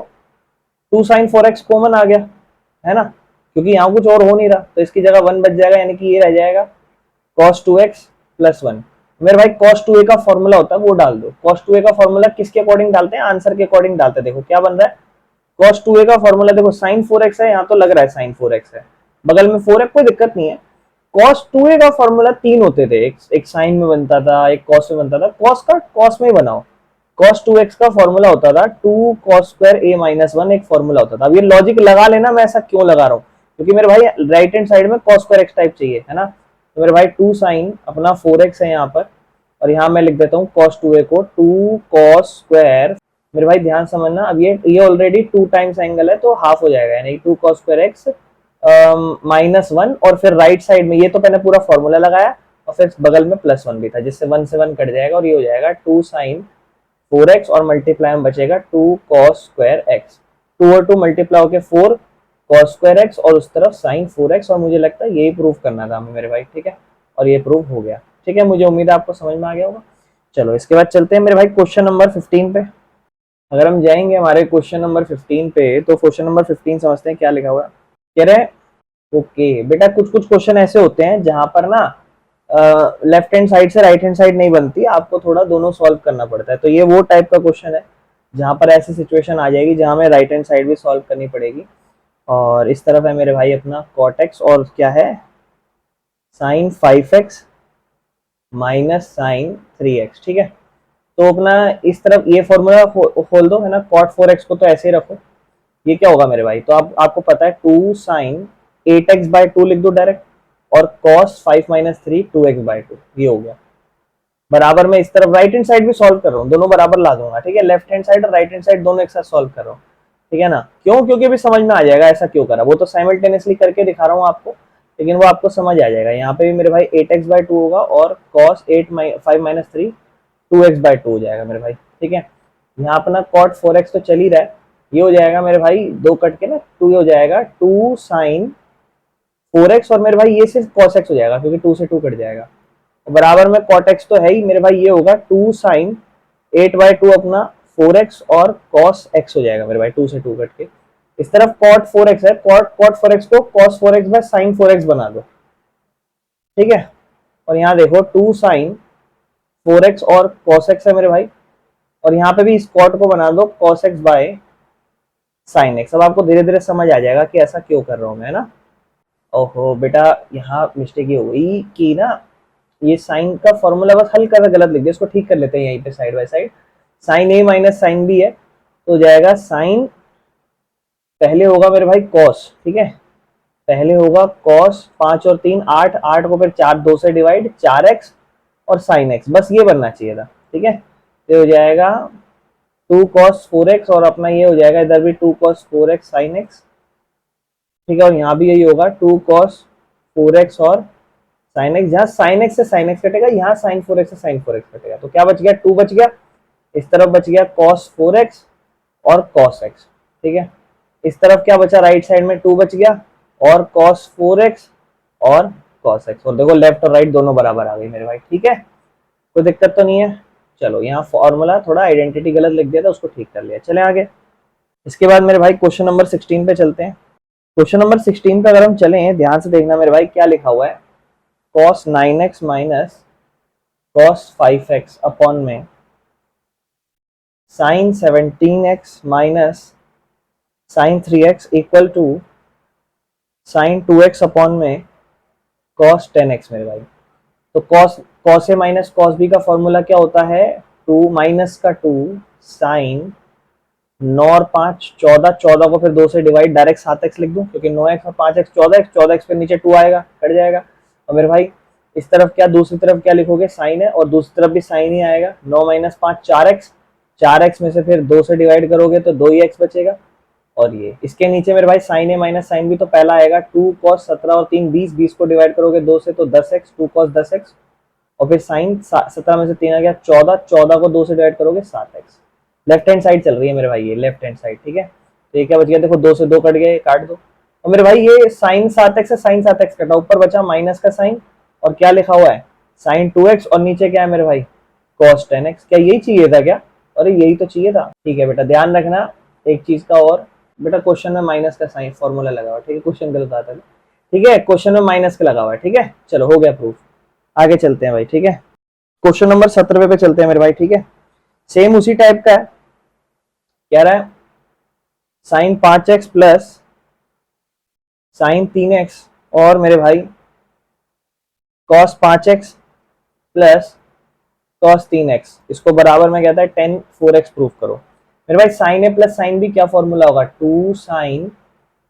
2 साइन 4x कॉमन आ गया, है ना, क्योंकि यहाँ कुछ और हो नहीं रहा, तो इसकी जगह 1 बच जाएगा, यानी कि ये रह जाएगा cos 2x प्लस 1। मेरे भाई cos 2a का फॉर्मूला होता है वो डाल दो, cos 2a का फॉर्मूला किसके अकॉर्डिंग डालते हैं, आंसर के अकॉर्डिंग डालते हैं। देखो क्या बन रहा है, cos 2a का फॉर्मूला देखो sin 4x है, यहाँ तो लग रहा है sin 4x है, बगल में 4 है, कोई दिक्कत नहीं है। cos 2a का फॉर्मूला 3 होते थे, एक sin में बनता था, एक cos में बनता था, cos का cos में ही बनाओ, cos 2x का फॉर्मूला होता था 2 cos स्क्वायर a माइनस 1, एक फॉर्मूला होता था। अब ये लॉजिक लगा लेना, मैं ऐसा क्यों लगा रहा हूँ, क्योंकि मेरे भाई राइट हैंड साइड में cos स्क्वायर x टाइप चाहिए, है ना। तो मेरे भाई 2 साइन अपना 4x है यहाँ पर, और यहाँ मैं लिख देता हूँ cos 2a को 2 cos स्क्वायर। मेरे भाई ध्यान समझना, अब ये ऑलरेडी 2 टाइम्स एंगल है तो हाफ हो जाएगा, यानी 2 cos स्क्वायर x माइनस 1, और फिर राइट साइड में ये तो मैंने पूरा फॉर्मूला लगाया, और फिर बगल में +1 भी था, जिससे 1 से 1 कट जाएगा और ये हो जाएगा 2 साइन 4x, और मल्टीप्लाई में बचेगा 2 cos स्क्वायर x। 2 और 2 मल्टीप्लाई होके 4 cos स्क्वायर x, और उस तरफ sin 4x, और मुझे लगता है यही प्रूफ करना था हमें मेरे भाई, ठीक है। और ये प्रूफ हो गया, ठीक है, मुझे उम्मीद है आपको समझ में आ गया होगा। चलो इसके बाद चलते हैं मेरे भाई क्वेश्चन नंबर 15 पे। अगर हम जाएंगे हमारे क्वेश्चन नंबर 15 पे, तो क्वेश्चन नंबर 15 समझते हैं क्या लिखा हुआ है। कह रहे हैं ओके बेटा, कुछ कुछ क्वेश्चन ऐसे होते हैं जहां पर ना लेफ्ट हैंड साइड से राइट हैंड साइड नहीं बनती, आपको थोड़ा दोनों सॉल्व करना पड़ता है। तो ये वो टाइप का क्वेश्चन है जहां पर ऐसी सिचुएशन आ जाएगी जहां हमें राइट हैंड साइड भी सॉल्व करनी पड़ेगी। और इस तरफ है मेरे भाई अपना cot x, और क्या है sin 5x minus sin 3x, ठीक है। तो अपना इस तरफ ये फॉर्मूला खोल दो, है ना, cot 4x को तो ऐसे ही रखो। ये क्या होगा मेरे भाई, तो आपको पता है 2 sin 8x बाई 2 लिख दो डायरेक्ट, और cos 5 माइनस 3 2x बाई 2, ये हो गया। बराबर में इस तरफ राइट हैंड साइड भी सॉल्व कर रहा हूँ, दोनों बराबर ला दूंगा, ठीक है। लेफ्ट हैंड साइड और राइट हैंड साइड दोनों एक साथ सॉल्व कर रहा हूँ, ठीक है ना। क्यों, क्योंकि भी समझ में आ जाएगा ऐसा क्यों करा, वो तो साइमल्टेनियसली करके दिखा रहा हूँ आपको, लेकिन वो आपको समझ आ जाएगा। यहाँ पे भी मेरे भाई 8x बाई 2 होगा, और cos 5 माइनस 3 2x बाई 2 हो जाएगा मेरे भाई, ठीक है। यहाँ अपना cot 4x तो चल ही रहा है, ये हो जाएगा मेरे भाई 2 कट के ना 2, ये हो जाएगा 2 साइन 4x, और मेरे भाई ये सिर्फ cos x हो जाएगा क्योंकि 2 से 2 कट जाएगा। बराबर में cot x तो है ही मेरे भाई, ये होगा 2 साइन 8 बाई 2 अपना 4x, और cos x हो जाएगा मेरे भाई 2 से 2 कट के। इस तरफ cot 4x है, cot 4x को cos 4x bye sin 4x बना दो, ठीक है। और यहाँ देखो 2 साइन 4x और cos x है मेरे भाई, और यहाँ पे भी इस cot को बना दो cos x by sin x। अब आपको धीरे धीरे समझ आ जाएगा कि ऐसा क्यों कर रहा हूँ मैं, ना। ओहो बेटा, यहाँ मिस्टेक ये हुई कि ना ये साइन का फॉर्मूला बस हल्का सा गलत लिख दिया, इसको ठीक कर लेते हैं यहीं पे side by side. Sine A minus sine B है, तो हो जाएगा साइन, पहले होगा मेरे भाई कॉस, ठीक है, पहले होगा कॉस 5 और 3 8, 8 को फिर 4 2 से डिवाइड 4x, और साइन x, बस ये बनना चाहिए था, ठीक है। ये हो जाएगा 2 cos 4x, और अपना ये हो जाएगा इधर भी 2 cos 4x sin x, ठीक है। और यहाँ भी यही होगा 2 cos 4x और sin x, जहाँ sin x से sin x कटेगा, यहाँ sin 4x से sin 4x कटेगा, तो क्या बच गया, 2 बच गया। इस तरफ बच गया cos 4x और cos x, ठीक है। इस तरफ क्या बचा, राइट साइड में 2 बच गया, और cos 4x और cos x, और देखो लेफ्ट और राइट दोनों बराबर आ गई मेरे भाई, ठीक है, कोई दिक्कत तो नहीं है। चलो यहाँ फॉर्मूला थोड़ा आइडेंटिटी गलत लिख दिया था, उसको ठीक कर लिया, चले आगे। इसके बाद मेरे भाई क्वेश्चन नंबर 16 पे चलते हैं। क्वेश्चन नंबर 16 पे अगर हम चले, ध्यान से देखना मेरे भाई क्या लिखा हुआ है, cos 9x minus cos 5x upon में sin 17x minus sin 3x equal to sin 2x upon में cos 10x मेरे भाई। तो cos a minus cos b का फॉर्मूला क्या होता है, 2 माइनस का 2 sin 9 और 5 14, 14 को फिर 2 से डिवाइड, डायरेक्ट 7x लिख दूं क्योंकि 9x और 5x 14x, 14x फिर नीचे 2 आएगा, कट जाएगा। और मेरे भाई इस तरफ क्या, दूसरी तरफ क्या लिखोगे, साइन है, और दूसरी तरफ भी साइन ही आएगा, 9 माइनस 5 4x, 4x में से फिर 2 से डिवाइड करोगे तो 2 ही x बचेगा। और ये इसके नीचे मेरे भाई sign A minus sine B, तो पहला आएगा 2 cos 17 और 3 20, 20 को डिवाइड करोगे 2 से तो 10x, 2 cos 10x, और फिर साइन 17 में से 3 आ गया 14, 14 को 2 से डिवाइड करोगे 7x। लेफ्ट हैंड साइड चल रही है मेरे भाई, ये लेफ्ट हैंड साइड, ठीक है। तो ये क्या बच गया, देखो 2 से 2 कट गए, काट दो। और मेरे भाई ये साइन 7x से साइन 7x कटा, ऊपर बचा माइनस का साइन, और क्या लिखा हुआ है साइन 2x, और नीचे क्या है मेरे भाई cos 10x। क्या यही चाहिए था क्या, अरे यही तो चाहिए था, ठीक है बेटा। ध्यान रखना एक चीज का, और बेटा क्वेश्चन में माइनस का साइन फॉर्मूला लगा हुआ है, ठीक है, क्वेश्चन गलत आता है, ठीक है, क्वेश्चन में माइनस का लगा हुआ है, ठीक है। चलो हो गया प्रूफ, आगे चलते हैं भाई, ठीक है। क्वेश्चन नंबर 17 पे चलते हैं मेरे भाई, ठीक है। सेम उसी टाइप का है, क्या रहा है sign 5x plus sine 3x, और मेरे भाई cos 5x plus cos 3x, इसको बराबर में कहता है tan 4x प्रूव करो। मेरे भाई sign A plus sine B क्या फॉर्मूला होगा, 2 sign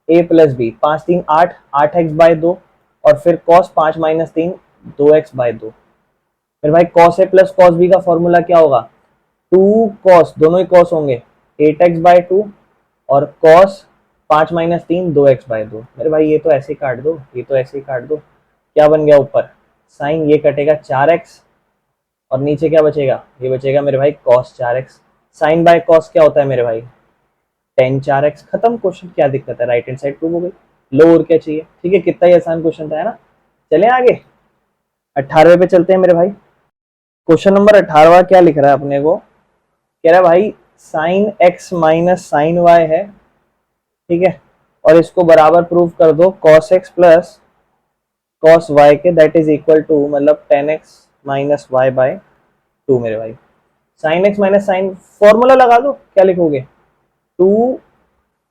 A plus B, 5 3 8, 8x bye 2, और फिर cos 5 माइनस 3, 2x बाय 2। मेरे भाई cos ए प्लस cos बी का फॉर्मूला क्या होगा, 2 cos, दोनों ही cos होंगे, 8x बाय 2, और cos 5 माइनस 3, 2x बाय 2। मेरे भाई ये तो ऐसे ही काट दो, ये तो ऐसे ही काट दो, क्या बन गया ऊपर साइन, ये कटेगा 4x, और नीचे क्या बचेगा, ये बचेगा मेरे भाई cos 4x। Sign bye cos क्या होता है मेरे भाई, tan 4x। खत्म क्वेश्चन, क्या दिक्कत है, राइट हैंड साइड प्रूव हो गई। लो और क्या चाहिए, ठीक है, कितना ही आसान क्वेश्चन था, है ना। चलें आगे, 18वें पे चलते हैं मेरे भाई। क्वेश्चन नंबर 18वां क्या लिख रहा है अपने को, कह रहा है भाई sine x minus sine y है, ठीक है, और इसको बराबर प्रूव कर दो cos x plus cos y के, दैट इज इक्वल टू मतलब tan x minus y by 2। मेरे भाई sine x minus sine, formula लगा दो, क्या लिखोगे, 2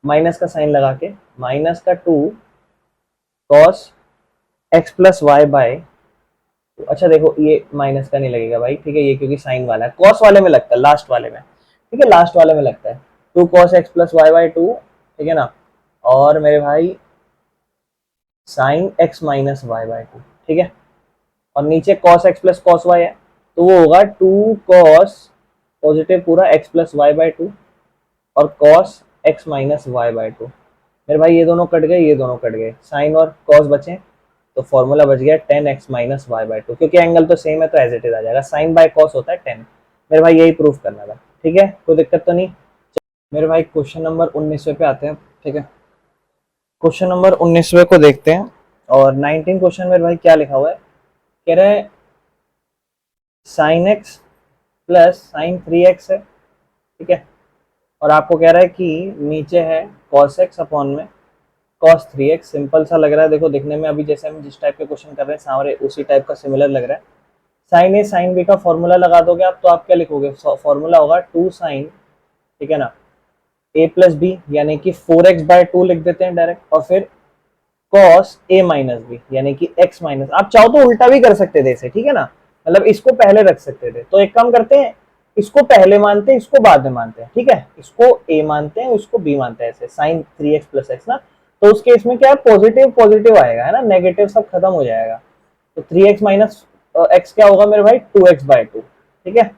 माइनस का साइन लगा के, माइनस का 2 cos x plus Y by, अच्छा देखो ये माइनस का नहीं लगेगा भाई, ठीक है, ये क्योंकि साइन वाला है, cos वाले में लगता है, लास्ट वाले में, ठीक है, लास्ट वाले में लगता है, 2 cos x plus Y by 2, ठीक है ना, और मेरे भाई sine x minus Y by 2, ठीक है, और नीचे cos x plus cos y है, तो वो होगा 2 cos पॉजिटिव पूरा x प्लस वाई बाय 2, और cos x minus Y by 2। मेरे भाई ये दोनों कट गए, ये दोनों कट गए, साइन और cos बचे, तो फॉर्मूला बच गया tan x minus Y by 2, क्योंकि एंगल तो सेम है तो एज इट इज आ जाएगा, साइन बाय cos होता है tan। मेरे भाई यही प्रूफ करना था, ठीक है, कोई दिक्कत तो नहीं। मेरे भाई क्वेश्चन नंबर 19वें पे आते हैं, ठीक है, क्वेश्चन नंबर 19वें को देखते हैं, और 19 क्वेश्चन मेरे भाई क्या लिखा हुआ है, कह रहे हैं sign x plus sine 3x है, ठीक है, और आपको कह रहा है कि नीचे है cos x अपॉन में cos 3x। सिंपल सा लग रहा है, देखो दिखने में अभी जैसे हम जिस टाइप के क्वेश्चन कर रहे हैं सामने उसी टाइप का सिमिलर लग रहा है। साइन ए साइन बी का फॉर्मूला लगा दोगे आप, तो आप क्या लिखोगे, फॉर्मूला होगा 2 साइन, ठीक है ना, ए प्लस बी, यानी कि 4x बाय 2 लिख देते हैं डायरेक्ट, और फिर cos a माइनस बी, यानी कि x माइनस, आप चाहो तो उल्टा भी कर सकते थे इसे, ठीक है ना, मतलब इसको पहले रख सकते थे, तो एक काम करते हैं, इसको पहले मानते हैं, इसको बाद में मानते हैं, ठीक है, इसको a मानते हैं, इसको b मानते हैं, ऐसे साइन 3x प्लस एक्स ना, तो उस केस में क्या है, पॉजिटिव पॉजिटिव आएगा, है ना, नेगेटिव सब खत्म हो जाएगा, तो 3x माइनस एक्स क्या होगा मेरे भाई, 2x बाय 2, ठीक है,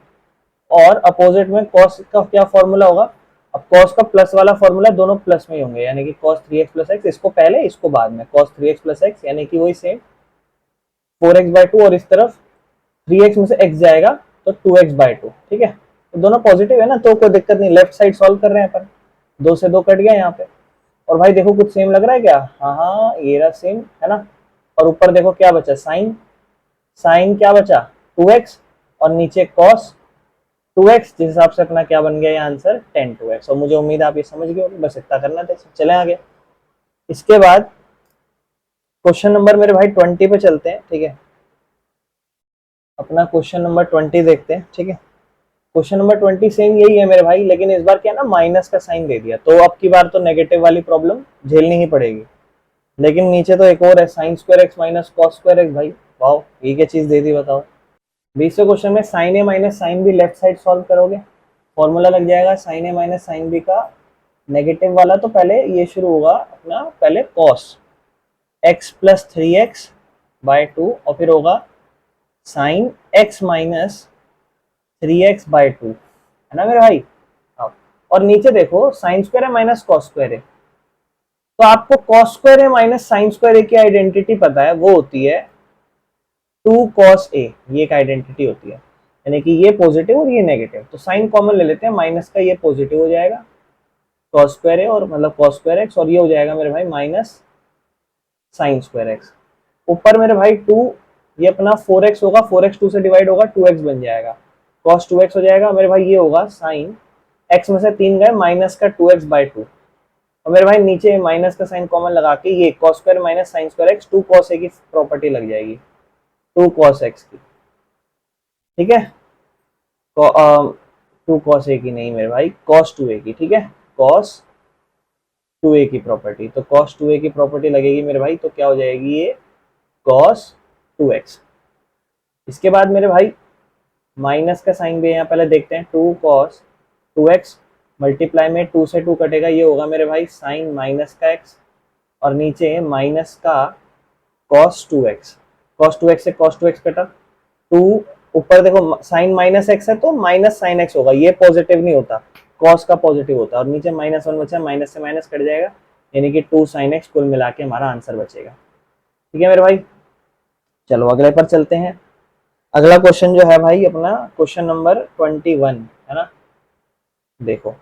और अपोजिट में cos का क्या फॉर्मूला होगा, अब cos का प्लस वाला फॉर्मूला, दोनों प्लस में ही होंगे, यानी कि cos 3x प्लस एक्स, इसको पहले इसको बाद में, cos 3x प्लस एक्स, यानी कि वही सेम 4x बाय 2, और इस तरफ 3x में से x जाएगा तो 2x बाय 2, ठीक है, तो दोनों पॉजिटिव है ना, तो कोई दिक्कत नहीं, लेफ्ट साइड सॉल्व कर रहे हैं अपन, 2 से 2 कट गया यहाँ पे, और भाई देखो कुछ सेम लग रहा है क्या, हाँ हाँ ये रहा सेम, है ना, और ऊपर देखो क्या बचा, साइन, साइन क्या बचा 2x, और नीचे cos 2x, जिस हिसाब से अपना क्या बन गया ये आंसर tan 2x, और मुझे उम्मीद है आप ये समझ गए होंगे, बस इतना करना था। चले आगे, इसके बाद क्वेश्चन नंबर मेरे भाई 20 पे चलते हैं, ठीक है, अपना क्वेश्चन नंबर 20 देखते हैं, ठीक है, क्वेश्चन नंबर 20 सेम यही है मेरे भाई, लेकिन इस बार क्या ना माइनस का साइन दे दिया, तो अब की बार तो नेगेटिव वाली प्रॉब्लम झेलनी ही पड़ेगी, लेकिन नीचे तो एक और है, sine square X minus cos square X, भाई वाओ, ये क्या चीज दे दी बताओ। 20वें क्वेश्चन में sine A minus sine B left side solve करोगे, फॉर्मूला लग जाएगा sine A minus sine B का, नेगेटिव वाला तो पहले ये शुरू होगा अपना, पहले cos x plus 3x bye 2, और फिर होगा sign x minus 3x bye 2, है ना मेरे भाई, हाँ, और नीचे देखो साइन स्क्वायर है माइनस कॉस स्क्वायर है, तो आपको cos स्क्वायर है माइनस साइन स्क्वायर ए की आइडेंटिटी पता है, वो होती है 2 cos a, ये एक आइडेंटिटी होती है, यानी कि ये पॉजिटिव और ये नेगेटिव, तो साइन कॉमन ले लेते हैं, माइनस का ये पॉजिटिव हो जाएगा cos स्क्वायर a, और मतलब cos स्क्वायर x, और ये हो जाएगा मेरे भाई माइनस साइन स्क्वायर x, ऊपर मेरे भाई 2, ये अपना 4x होगा, 4x 2 से डिवाइड होगा, 2x बन जाएगा, cos 2x हो जाएगा मेरे भाई, ये होगा साइन x में से 3 गए, माइनस का 2x बाय 2, और मेरे भाई नीचे माइनस का साइन कॉमन लगा के ये cos square minus sine square x, 2 cos a की प्रॉपर्टी लग जाएगी, 2 cos x की, ठीक है, 2 cos a की नहीं मेरे भाई, cos 2a की, ठीक है, cos 2a की प्रॉपर्टी, तो cos 2a की प्रॉपर्टी लगेगी मेरे भाई, तो क्या हो जाएगी ये cos 2x। इसके बाद मेरे भाई माइनस का साइन भी है यहाँ, पहले देखते हैं 2 cos 2x मल्टीप्लाई में 2 से 2 कटेगा, ये होगा मेरे भाई साइन माइनस का x, और नीचे माइनस का cos 2x, cos 2x से cos 2x कटा, 2 ऊपर देखो साइन माइनस x है तो माइनस साइन x होगा, ये पॉजिटिव नहीं होता, cos का पॉजिटिव होता है, और नीचे -1 बचा, माइनस से माइनस कट जाएगा, यानी कि 2 sin x, कुल मिला के हमारा आंसर बचेगा। ठीक है मेरे भाई, चलो अगले पर चलते हैं। अगला क्वेश्चन जो है भाई अपना क्वेश्चन नंबर 21 है ना, देखो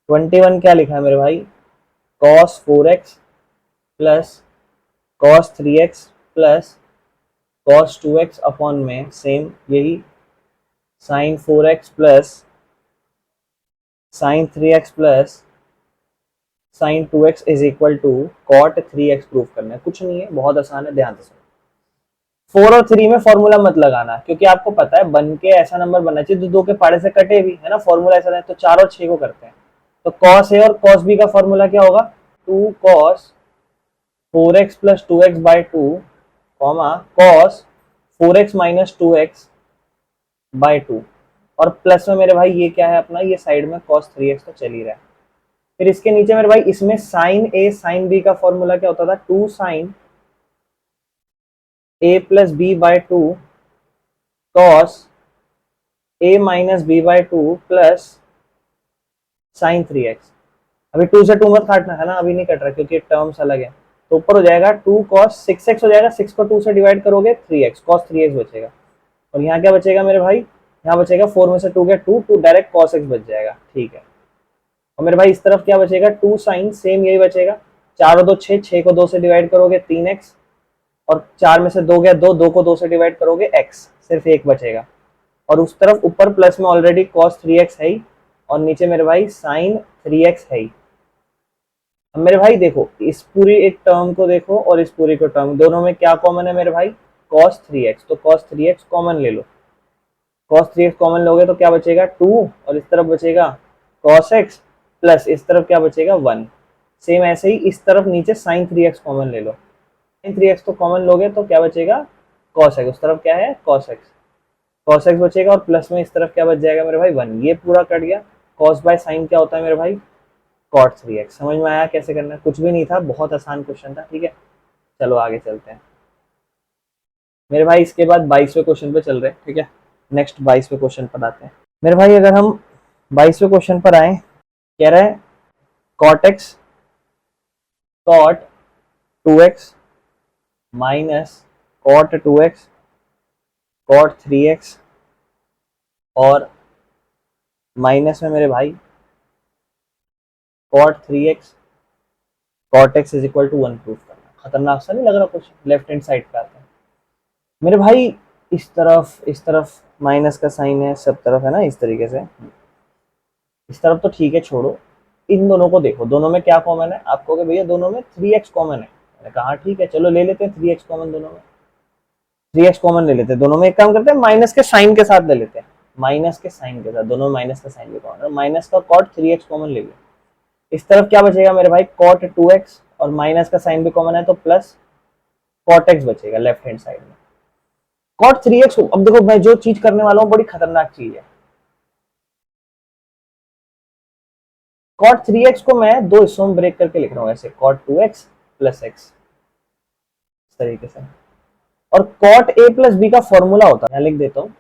21 क्या लिखा है मेरे भाई, cos 4x plus cos 3x plus cos 2x upon में सेम यही sin 4x plus sin 3x plus sin 2x is equal to cot 3x proof करना है। कुछ नहीं है, बहुत आसान है, ध्यान से सुनो। 4 और 3 में फॉर्मूला मत लगाना, क्योंकि आपको पता है बन के ऐसा नंबर बनना चाहिए जो 2 के पाड़े से कटे भी है ना, फॉर्मूला ऐसा है। तो 4 और 6 को करते हैं, तो cos a और cos b का फॉर्मूला क्या होगा, 2 cos 4x plus 2x by 2 cos 4x minus 2x by 2, और प्लस में मेरे भाई ये क्या है अपना, ये साइड में cos 3x तो चल ही रहा है। फिर इसके नीचे मेरे भाई इसमें साइन a साइन b का फॉर्मूला क्या होता था, 2 sine a plus B by 2 cos a minus B by 2 plus sine 3x। अभी 2 से 2 मत काटना है ना, अभी नहीं कट रहा क्योंकि टर्म्स अलग है। तो ऊपर हो जाएगा 2 cos 6x हो जाएगा, 6 को 2 से डिवाइड करोगे 3x, cos 3x बचेगा। और यहाँ क्या बचेगा मेरे भाई, यहाँ बचेगा 4 में से 2 गया 2 डायरेक्ट cos x बच जाएगा। ठीक है, और मेरे भाई इस तरफ क्या बचेगा, 2 साइन सेम यही बचेगा, 4 और 2 6, 6 को 2 से डिवाइड करोगे 3x, और 4 में से 2 गया 2, 2 को 2 से डिवाइड करोगे x, सिर्फ 1 बचेगा। और उस तरफ ऊपर प्लस में ऑलरेडी cos 3x है ही, और नीचे मेरे भाई sin 3x है ही। अब मेरे भाई देखो इस पूरी एक टर्म को देखो और इस पूरी को टर्म, दोनों में क्या कॉमन है मेरे भाई, cos 3x, तो cos 3x कॉमन ले लो, cos 3x कॉमन लोगे तो क्या बचेगा 2, और इस तरफ बचेगा cos x प्लस इस तरफ क्या बचेगा 1। सेम ऐसे ही इस तरफ नीचे sin 3x कॉमन ले लो, sin 3x तो कॉमन लोगे तो क्या बचेगा cos x, उस तरफ क्या है cos x बचेगा, और प्लस में इस तरफ क्या बच जाएगा मेरे भाई 1, ये पूरा कट गया। cos बाय sin क्या होता है मेरे भाई, cot 3x। समझ में आया कैसे करना है, कुछ भी नहीं था, बहुत आसान क्वेश्चन था। ठीक है, चलो आगे चलते हैं मेरे भाई, इसके बाद 22वें क्वेश्चन पे चल रहे हैं। ठीक है, नेक्स्ट 22वें क्वेश्चन पर आते हैं मेरे भाई। अगर हम 22वें क्वेश्चन पर आए, कह रहे हैं cot x cot 2x minus cot 2x cot 3x, और माइनस में मेरे भाई cot 3x cot x is equal to 1 proof करना। खतरनाक सा नहीं लग रहा क्वेश्चन, लेफ्ट हैंड साइड पे आता है मेरे भाई, इस तरफ माइनस का साइन है, सब तरफ है ना इस तरीके से, इस तरफ तो ठीक है छोड़ो, इन दोनों को देखो, दोनों में क्या कॉमन है, आप कहोगे भैया दोनों में 3x कॉमन है। मैंने कहा ठीक है चलो ले लेते हैं 3x कॉमन, दोनों में 3x कॉमन ले लेते हैं, दोनों में एक काम करते हैं माइनस के साइन के साथ ले लेते हैं, माइनस के साइन के साथ, दोनों में माइनस का साइन भी कॉमन है, माइनस का cot 3x कॉमन ले लिया। इस तरफ क्या बचेगा मेरे भाई cot 2x, और माइनस का साइन भी कॉमन है तो प्लस cot x बचेगा लेफ्ट हैंड साइड में। cot 3x, अब देखो मैं जो चीज करने वाला हूँ बड़ी खतरनाक चीज है। cot 3x को मैं दो हिस्सों में ब्रेक करके लिख रहा हूँ ऐसे, cot 2x प्लस x, इस तरीके से। और cot a प्लस b का फॉर्मूला होता है, लिख देता हूँ,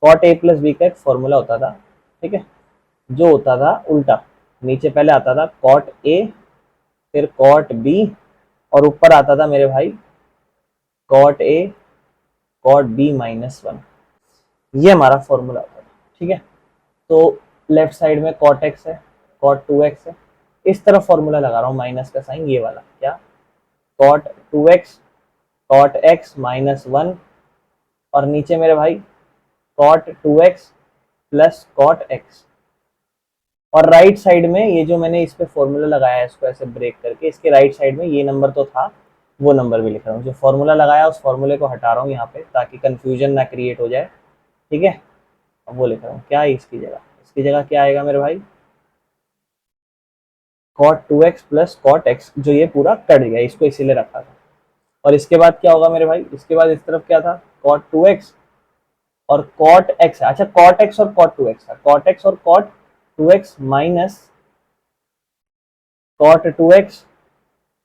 cot a प्लस b का एक फॉर्मूला होता था। ठीक है, जो होता था उल्टा, नीचे पहले आता था cot a फिर cot b, और ऊपर आता था मेरे भाई cot a cot b minus 1, ये हमारा फॉर्मूला होता था। ठीक है, तो लेफ्ट साइड में cot x है cot 2x है, इस तरफ फॉर्मूला लगा रहा हूँ माइनस का साइन, ये वाला क्या, cot 2x cot x minus 1, और नीचे मेरे भाई cot 2x plus cot x, और राइट साइड में ये जो मैंने इस पे फॉर्मूला लगाया है इसको ऐसे ब्रेक करके, इसके राइट साइड में ये नंबर तो था, वो नंबर भी लिख रहा हूँ, जो फॉर्मूला लगाया उस फॉर्मूले को हटा रहा हूँ यहाँ पे ताकि कंफ्यूजन ना क्रिएट हो जाए। ठीक है, अब वो लिख रहा हूँ क्या है इसकी जगह क्या आएगा मेरे भाई, cot 2x plus cot x, जो ये पूरा कट गया, इसको इसीलिए रखा था। और इसके बाद क्या होगा मेरे भाई, इसके बाद इस तरफ क्या था cot 2x और कॉट एक्स है, अच्छा कॉट एक्स और कॉट टू एक्स है, कॉट एक्स और cot two X minus cot two X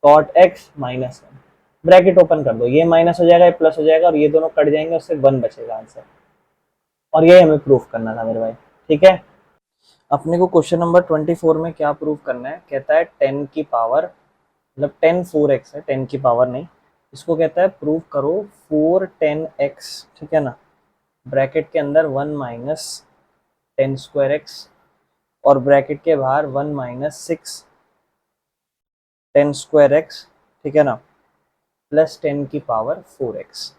cot X minus one, bracket open कर दो, ये माइनस हो जाएगा, ये प्लस हो जाएगा, और ये दोनों कट जाएंगे, उससे वन बचेगा आंसर। और ये हमें प्रूफ करना था मेरे भाई, ठीक है। अपने को क्वेश्चन नंबर 24 में क्या प्रूफ करना है, कहता है 10 की पावर, मतलब 10 4x है, 10 की पावर नहीं, इसको कहता है प्रूफ करो 4 10x, ठीक है ना, ब्रैकेट के अंदर 1 माइनस 10 स्क्वायर एक्स, और ब्रैकेट के बाहर 1 माइनस 6 10 स्क्वायर एक्स, ठीक है ना, प्लस 10 की power 4x।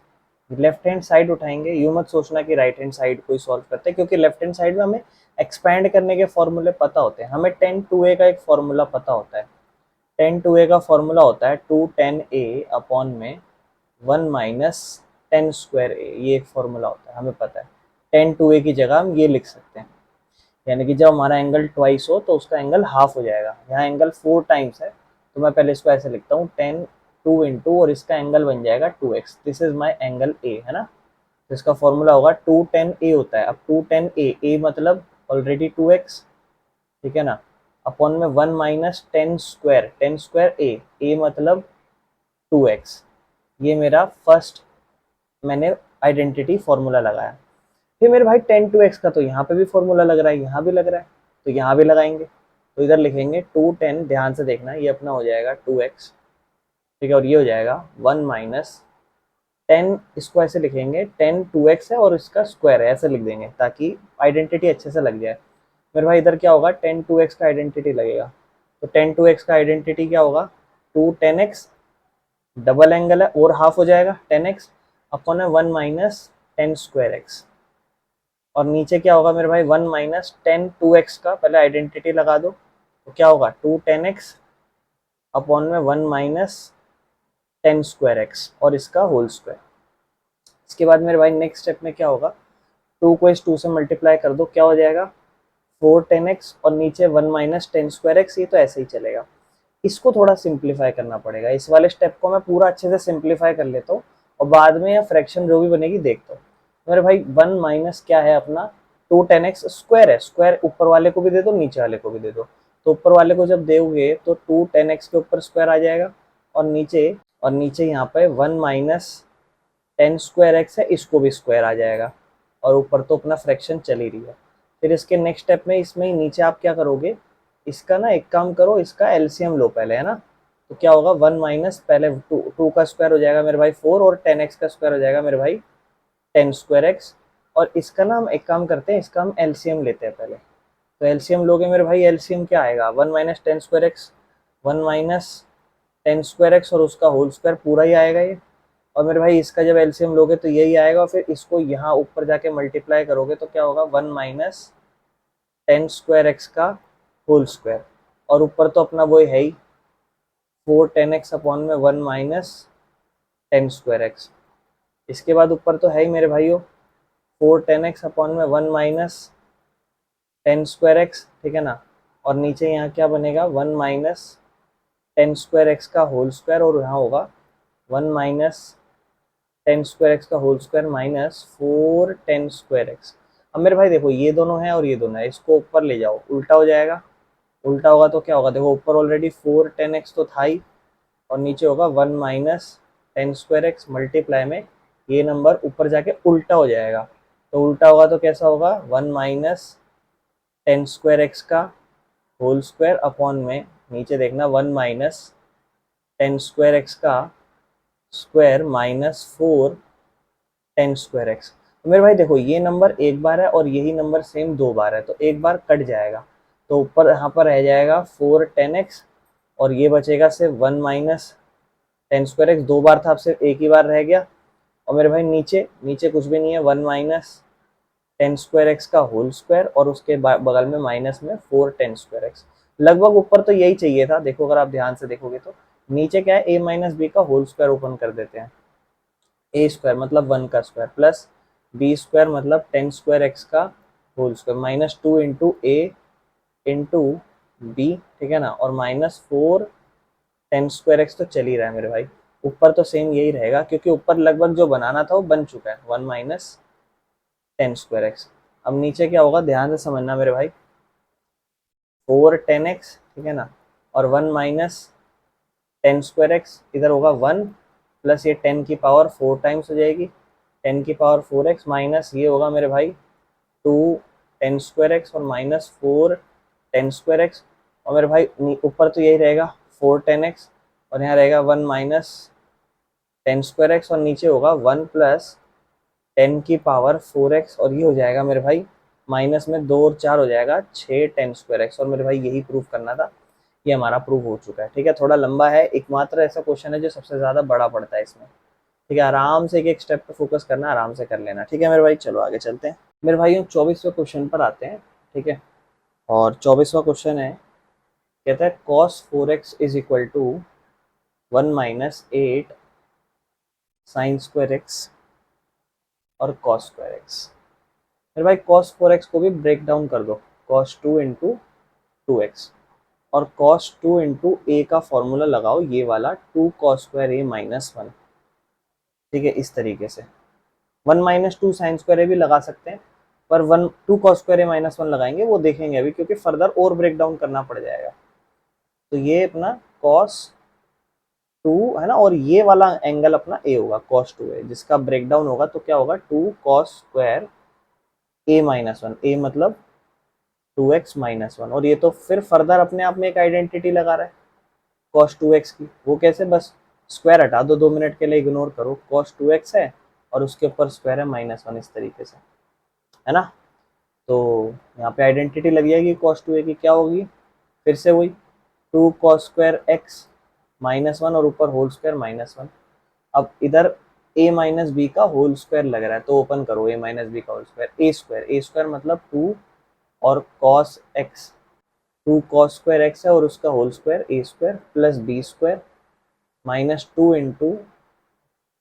Left hand side उठाएंगे, यूं मत सोचना कि राइट हैंड साइड को ही सॉल्व करते हैं, क्योंकि लेफ्ट हैंड साइड में हमें एक्सपैंड करने के फॉर्मूले पता होते हैं, हमें 10 2a का एक फॉर्मूला पता होता है, 10 2a का फॉर्मूला होता है 2 10a अपॉन में 1 माइनस 10 स्क्वायर ए, ये एक फॉर्मूला होता है, हमें पता है। 10 2a की जगह हम ये लिख सकते हैं, यानी कि जब हमारा एंगल ट्वाइस हो तो उसका एंगल हाफ हो जाएगा, यहाँ एंगल 4 टाइम्स है, तो मैं पहले इसको ऐसे लिखता हूँ 10 2 इंटू, और इसका एंगल बन जाएगा 2x, this is my angle A, है ना, तो इसका फॉर्मूला होगा 2 10 ए होता है, अब 2 10 ए मतलब ऑलरेडी 2x, ठीक है ना, अपॉन में 1 माइनस 10 स्क्वायर ए मतलब 2x, ये मेरा फर्स्ट मैंने आइडेंटिटी फॉर्मूला लगाया। फिर मेरे भाई 10 2x का तो यहाँ पे भी फॉर्मूला लग रहा है, यहाँ भी लग रहा है, तो यहाँ भी लगाएंगे, तो इधर लिखेंगे 2 10, ध्यान से देखना, ये अपना हो जाएगा 2x, ठीक है, और ये हो जाएगा 1 माइनस 10, इसको ऐसे लिखेंगे 10 2x है और इसका स्क्वायर है, ऐसे लिख देंगे ताकि आइडेंटिटी अच्छे से लग जाए। मेरे भाई इधर क्या होगा, 10 2x का आइडेंटिटी लगेगा, तो 10 2x का आइडेंटिटी क्या होगा, 2 10x, डबल एंगल है और हाफ हो जाएगा 10x, अपॉन है 1 माइनस 10 स्क्वायर एक्स, और नीचे क्या होगा मेरे भाई 1 माइनस 10 2x का, पहले आइडेंटिटी लगा दो, तो क्या होगा 2 10x अपॉन में 1 माइनस 10 स्क्वायर एक्स और इसका होल स्क्वायर। इसके बाद मेरे भाई नेक्स्ट स्टेप में क्या होगा, 2 को इस 2 से मल्टीप्लाई कर दो, क्या हो जाएगा 4 10x, और नीचे 1 माइनस 10 स्क्वायर एक्स, ये तो ऐसे ही चलेगा। इसको थोड़ा सिंप्लीफाई करना पड़ेगा, इस वाले स्टेप को मैं पूरा अच्छे से सिंप्लीफाई कर लेता हूँ, और बाद में फ्रैक्शन जो भी बनेगी देखता हूँ। मेरे भाई 1 माइनस क्या है अपना 2 10x स्क्वायर है, स्क्वायर ऊपर वाले को भी दे दो नीचे वाले को भी दे दो, तो ऊपर वाले को जब दोगे तो 2 10x के ऊपर स्क्वायर आ जाएगा, और नीचे यहाँ पे 1 माइनस 10 स्क्वायर एक्स है, इसको भी स्क्वायर आ जाएगा, और ऊपर तो अपना फ्रैक्शन चल ही रही है। फिर इसके नेक्स्ट स्टेप में इसमें ही नीचे आप क्या करोगे, इसका ना एक काम करो, इसका एलसीएम लो पहले, है ना, तो क्या होगा 1 माइनस पहले 2 का स्क्वायर हो जाएगा मेरे भाई 4, और 10x का स्क्वायर हो जाएगा मेरे भाई 10 स्क्वायर एक्स, और इसका ना हम एक काम करते हैं, इसका हम एलसीएम लेते हैं पहले, तो एलसीएम लोगे मेरे भाई, एलसीएम क्या आएगा 1 minus 10 square x, 1 minus 10 square X और उसका होल स्क्वायर पूरा ही आएगा ये, और मेरे भाई इसका जब एलसीएम लोगे तो यही आएगा, और फिर इसको यहाँ ऊपर जाके मल्टीप्लाई करोगे तो क्या होगा 1 माइनस 10 स्क्वायर एक्स का होल स्क्वायर, और ऊपर तो अपना वो है ही 4 10x अपॉन में 1 माइनस 10 स्क्वायर एक्स। इसके बाद ऊपर तो है ही मेरे भाइयों 4 10x अपॉन में 1 माइनस 10 स्क्वायर एक्स, ठीक है ना, और नीचे यहाँ क्या बनेगा 1 माइनस 10 स्क्वायर एक्स का होल स्क्वायर, और यहाँ होगा 1 माइनस 10 स्क्वायर एक्स का whole square minus 4 10 square X. अब मेरे भाई देखो ये दोनों है और ये दोनों है, इसको ऊपर ले जाओ, उल्टा हो जाएगा, उल्टा होगा तो क्या होगा, देखो ऊपर ऑलरेडी 4 10x तो था ही, और नीचे होगा 1 माइनस 10 स्क्वायर एक्स मल्टीप्लाई में ये नंबर ऊपर जाके उल्टा हो जाएगा, तो उल्टा होगा तो कैसा होगा 1 माइनस 10 स्क्वायर एक्स का होल स्क्वायर अपॉन में नीचे देखना 1 माइनस 10 स्क्वायर एक्स का स्क्वायर माइनस 4 10 स्क्वायर एक्स। तो मेरे भाई देखो ये नंबर एक बार है और यही नंबर सेम दो बार है, तो एक बार कट जाएगा, तो ऊपर यहाँ पर रह जाएगा 4 10x, और ये बचेगा सिर्फ 1 माइनस 10 स्क्वायर एक्स, दो बार था अब सिर्फ एक ही बार रह गया, और मेरे भाई नीचे नीचे कुछ भी नहीं है, 1 माइनस 10 स्क्वायर एक्स का होल स्क्वायर, और उसके बगल में माइनस में 4 10 स्क्वायर एक्स। लगभग ऊपर तो यही चाहिए था, देखो अगर आप ध्यान से देखोगे तो नीचे क्या है a माइनस बी का होल स्क्वायर ओपन कर देते हैं, ए स्क्वायर मतलब 1 का स्क्वायर प्लस बी स्क्वायर मतलब 10 स्क्वायर एक्स का whole square minus 2 into A into B, ठीक है ना, और माइनस 4 10 स्क्वायर एक्स तो चल ही रहा है मेरे भाई, ऊपर तो सेम यही रहेगा क्योंकि ऊपर लगभग जो बनाना था वो बन चुका है, 1 माइनस टेन स्क्वायर एक्स। अब नीचे क्या होगा ध्यान से समझना मेरे भाई, 4 10x, ठीक है ना, और 1 माइनस टेन स्क्वायर एक्स, इधर होगा 1 प्लस ये 10 की पावर 4 टाइम्स हो जाएगी, 10 की पावर 4x माइनस ये होगा मेरे भाई 2 10 स्क्वायर एक्स और माइनस 4 10 स्क्वायर एक्स, और मेरे भाई ऊपर तो यही रहेगा 4 10x, और यहाँ रहेगा 1 माइनस 10 स्क्वायर एक्स, और नीचे होगा 1 प्लस 10 की पावर 4x, और ये हो जाएगा मेरे भाई माइनस में 2 और 4 हो जाएगा 6 10 स्क्वायर एक्स। और मेरे भाई यही प्रूफ करना था, ये हमारा प्रूफ हो चुका है। ठीक है, थोड़ा लंबा है, एकमात्र ऐसा क्वेश्चन है जो सबसे ज़्यादा बड़ा पड़ता है इसमें। ठीक है, आराम से एक एक स्टेप पे फोकस करना, आराम से कर लेना। ठीक है मेरे भाई, चलो आगे चलते हैं। मेरे भाई हम 24वें क्वेश्चन पर आते हैं। ठीक है, और 24वां क्वेश्चन है, कहता है cos 4x is equal to 1 minus 8 sine square X और cos स्क्वायर एक्स। मेरे भाई cos 4x को भी ब्रेक डाउन कर दो, cos 2 इंटू 2x, और cos 2 इंटू ए का फॉर्मूला लगाओ, ये वाला 2 cos स्क्वायर ए माइनस 1। ठीक है, इस तरीके से 1 माइनस 2 साइन स्क्वायर ए भी लगा सकते हैं, पर 1 2 cos स्क्वायर ए माइनस 1 लगाएंगे, वो देखेंगे अभी, क्योंकि फर्दर और ब्रेक डाउन करना पड़ जाएगा। तो ये अपना cos 2 है ना, और ये वाला एंगल अपना ए होगा, cos 2 है, जिसका ब्रेक डाउन होगा तो क्या होगा 2 cos स्क्वायर ए माइनस 1, ए मतलब 2x माइनस 1, और ये तो फिर फर्दर अपने आप में एक आइडेंटिटी लगा रहा है cos 2x की। वो कैसे, बस स्क्वायर हटा दो, 2 मिनट के लिए इग्नोर करो, cos 2x है और उसके ऊपर स्क्वायर है माइनस 1, इस तरीके से, है ना। तो यहाँ पे आइडेंटिटी लग जाएगी cos 2a की, क्या होगी, फिर से वही 2 cos स्क्वायर एक्स माइनस 1 और ऊपर होल स्क्वायर माइनस 1। अब इधर a माइनस बी का होल स्क्वायर लग रहा है, तो ओपन करो a माइनस बी का होल स्क्वायर, ए स्क्वायर मतलब 2 और cos x, 2 cos square x है और उसका whole square A square plus B square minus 2 into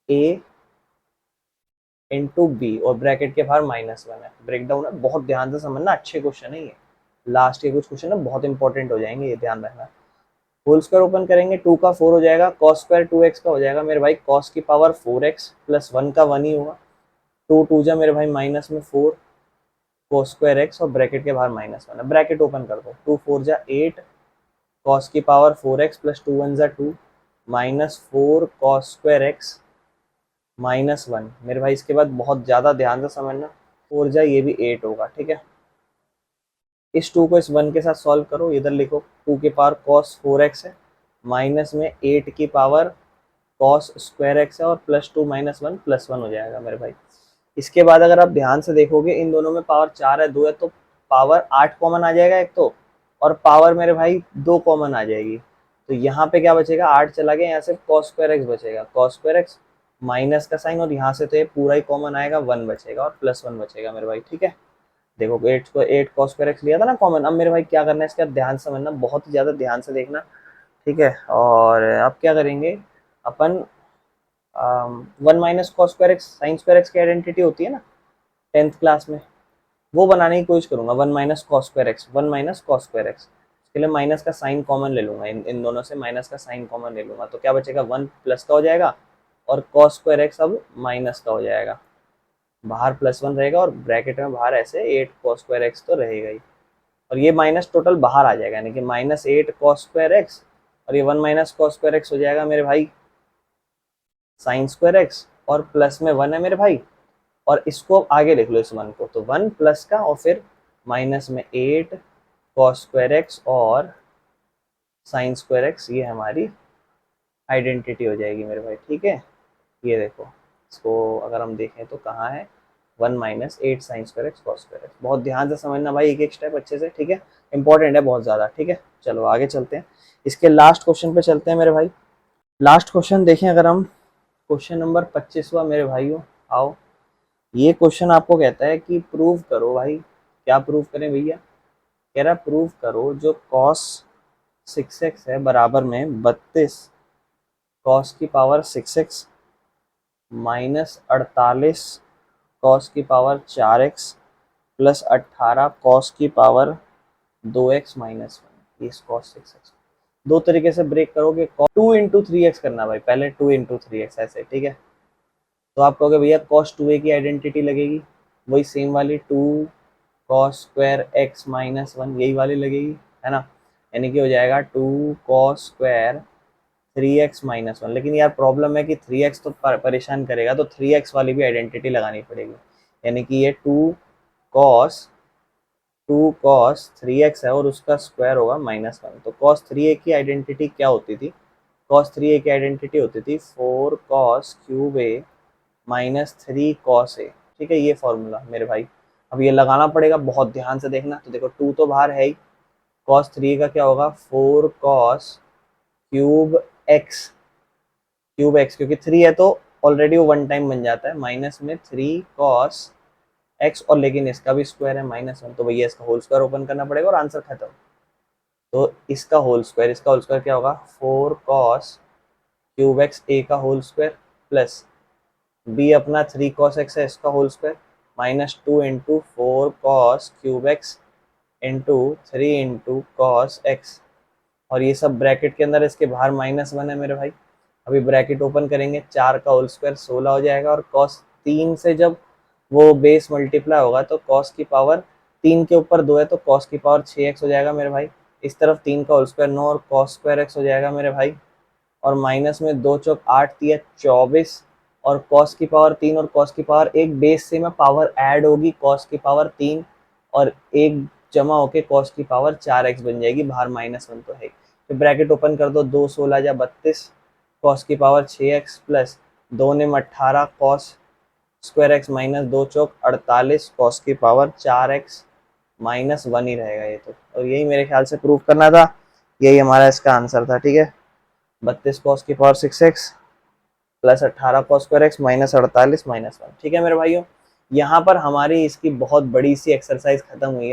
A into B, और ब्रैकेट के बाहर माइनस 1 है। ब्रेक डाउन है, बहुत ध्यान से समझना, अच्छे क्वेश्चन है ये, लास्ट के कुछ क्वेश्चन है बहुत इंपॉर्टेंट हो जाएंगे, ये ध्यान रखना। होल स्क्वायर ओपन करेंगे, 2 का 4 हो जाएगा, cos स्क्वायर 2x का हो जाएगा मेरे भाई cos की पावर 4x प्लस 1 का 1 ही होगा, 2 2 जा मेरे भाई माइनस में 4 cos स्क्वायर एक्स, और ब्रैकेट के बाहर माइनस 1 है, ब्रैकेट ओपन कर दो, 2 4 जा 8 cos की पावर 4x प्लस 2 1 जा 2 minus 4 cos square X minus 1। मेरे भाई इसके बाद बहुत ज़्यादा ध्यान से समझना, 4 जा ये भी 8 होगा। ठीक है, इस 2 को इस 1 के साथ सॉल्व करो, इधर लिखो 2 की पावर cos 4x है, माइनस में 8 की पावर cos स्क्वायर एक्स है, और प्लस 2 माइनस 1 प्लस 1 हो जाएगा मेरे भाई। इसके बाद अगर आप ध्यान से देखोगे, इन दोनों में पावर 4 है, 2 है, तो पावर 8 कॉमन आ जाएगा एक तो, और पावर मेरे भाई 2 कॉमन आ जाएगी, तो यहाँ पे क्या बचेगा, 8 चला गया, यहाँ सिर्फ cos स्क्वायर एक्स बचेगा, cos स्क्वायर एक्स माइनस का साइन, और यहाँ से तो ये पूरा ही कॉमन आएगा, 1 बचेगा और प्लस 1 बचेगा मेरे भाई। ठीक है, देखो 8 को 8 cos स्क्वायर एक्स लिया था ना कॉमन। अब मेरे भाई क्या करना है, इसका ध्यान से समझना, बहुत ही ज़्यादा ध्यान से देखना। ठीक है, और अब क्या करेंगे अपन, 1 minus cos square x sign square x की आइडेंटिटी होती है ना 10th क्लास में, वो बनाने की कोशिश करूंगा, 1 minus cos square x, 1 minus cos square x, इसके लिए माइनस का साइन कॉमन ले लूंगा, इन दोनों से माइनस का साइन कॉमन ले लूंगा, तो क्या बचेगा 1 प्लस का हो जाएगा, और कॉस स्क्वायर एक्स अब माइनस का हो जाएगा, बाहर प्लस 1 रहेगा, और ब्रैकेट में बाहर ऐसे 8 कॉस स्क्वायर एक्स तो रहेगा ही, और ये माइनस टोटल बाहर आ जाएगा, यानी कि माइनस 8 कॉस स्क्वायर एक्स, और ये 1 माइनस कॉस स्क्वायर एक्स हो जाएगा मेरे भाई साइन स्क्वायर एक्स, और प्लस में 1 है मेरे भाई, और इसको आगे लिख लो इस 1 को, तो 1 प्लस का और फिर माइनस में 8 कॉस स्क्वायर एक्स और साइन स्क्वायर एक्स, ये हमारी आइडेंटिटी हो जाएगी मेरे भाई। ठीक है, ये देखो, इसको अगर हम देखें तो कहाँ है, 1 minus 8 sine square X cos square x. बहुत ध्यान से समझना भाई, एक एक स्टेप अच्छे से। ठीक है, इंपॉर्टेंट है बहुत ज़्यादा। ठीक है, चलो आगे चलते हैं, इसके लास्ट क्वेश्चन पे चलते हैं मेरे भाई। लास्ट क्वेश्चन देखें अगर हम, क्वेश्चन नंबर 25वां मेरे भाइयों, आओ। ये क्वेश्चन आपको कहता है कि प्रूव करो भाई, क्या प्रूव करें भैया, कह रहा प्रूव करो जो cos 6x है बराबर में 32 cos की पावर 6x माइनस 48 cos की पावर 4x प्लस 18 cos की पावर 2x माइनस 1, इस cos 6x दो तरीके से ब्रेक करोगे, 2 इंटू 3x करना भाई, पहले 2 इंटू 3x ऐसे। ठीक है, तो आप कहोगे भैया cos 2a की आइडेंटिटी लगेगी, वही सेम वाली 2 cos स्क्वायर x माइनस 1 यही वाली लगेगी, है ना। यानी कि हो जाएगा 2 cos स्क्वायर 3x माइनस 1। लेकिन यार प्रॉब्लम है कि 3x तो परेशान करेगा, तो 3x वाली भी आइडेंटिटी लगानी पड़ेगी। यानी कि ये 2 cos 3x है और उसका स्क्वायर होगा -1। तो cos 3a की आइडेंटिटी क्या होती थी? cos 3a की आइडेंटिटी होती थी 4 cos cube a minus 3 cos a। ठीक है, ये फॉर्मूला मेरे भाई। अब ये लगाना पड़ेगा, बहुत ध्यान से देखना। तो देखो 2 तो बाहर है ही, cos 3 का क्या होगा 4 cos क्यूब x क्योंकि 3 है तो ऑलरेडी वो वन टाइम बन जाता है, माइनस में 3 cos x और लेकिन इसका भी स्क्वायर है -1, तो भैया इसका होल स्क्वायर ओपन करना पड़ेगा और आंसर खत्म। तो इसका होल स्क्वायर क्या होगा 4 cos क्यूब एक्स ए का होल स्क्वायर प्लस बी अपना 3 cos x है इसका whole square -2 into 4 cos cube X into 3 into cos x, और ये सब ब्रैकेट के अंदर, इसके बाहर -1 है मेरे भाई। अभी ब्रैकेट ओपन करेंगे, 4 का होल स्क्वायर 16 हो जाएगा, और cos 3 से जब वो बेस मल्टीप्लाई होगा तो cos की पावर 3 के ऊपर 2 है तो cos की पावर 6x हो जाएगा मेरे भाई। इस तरफ 3 का होल स्क्वायर 9 और cos स्क्वायर x हो जाएगा मेरे भाई। और माइनस में 2 चौक 8 3 24, और cos की पावर 3 और cos की पावर 1 बेस से में पावर ऐड होगी, cos की पावर 3 और 1 जमा होके cos की पावर 4x बन जाएगी, बाहर -1 तो है। फिर ब्रैकेट ओपन कर दो, 2 16 या 32 cos की पावर 6x प्लस 2 ने 18 cos स्क्वायर x माइनस 2 चौक 48 cos की पावर 4x -1 ही रहेगा ये तो। और यही मेरे ख्याल से प्रूव करना था, यही हमारा इसका आंसर था। ठीक है, 32 cos की power 6x plus 18 cos square x minus 48 -1। ठीक है मेरे भाइयों, यहाँ पर हमारी इसकी बहुत बड़ी सी एक्सरसाइज खत्म हुई है।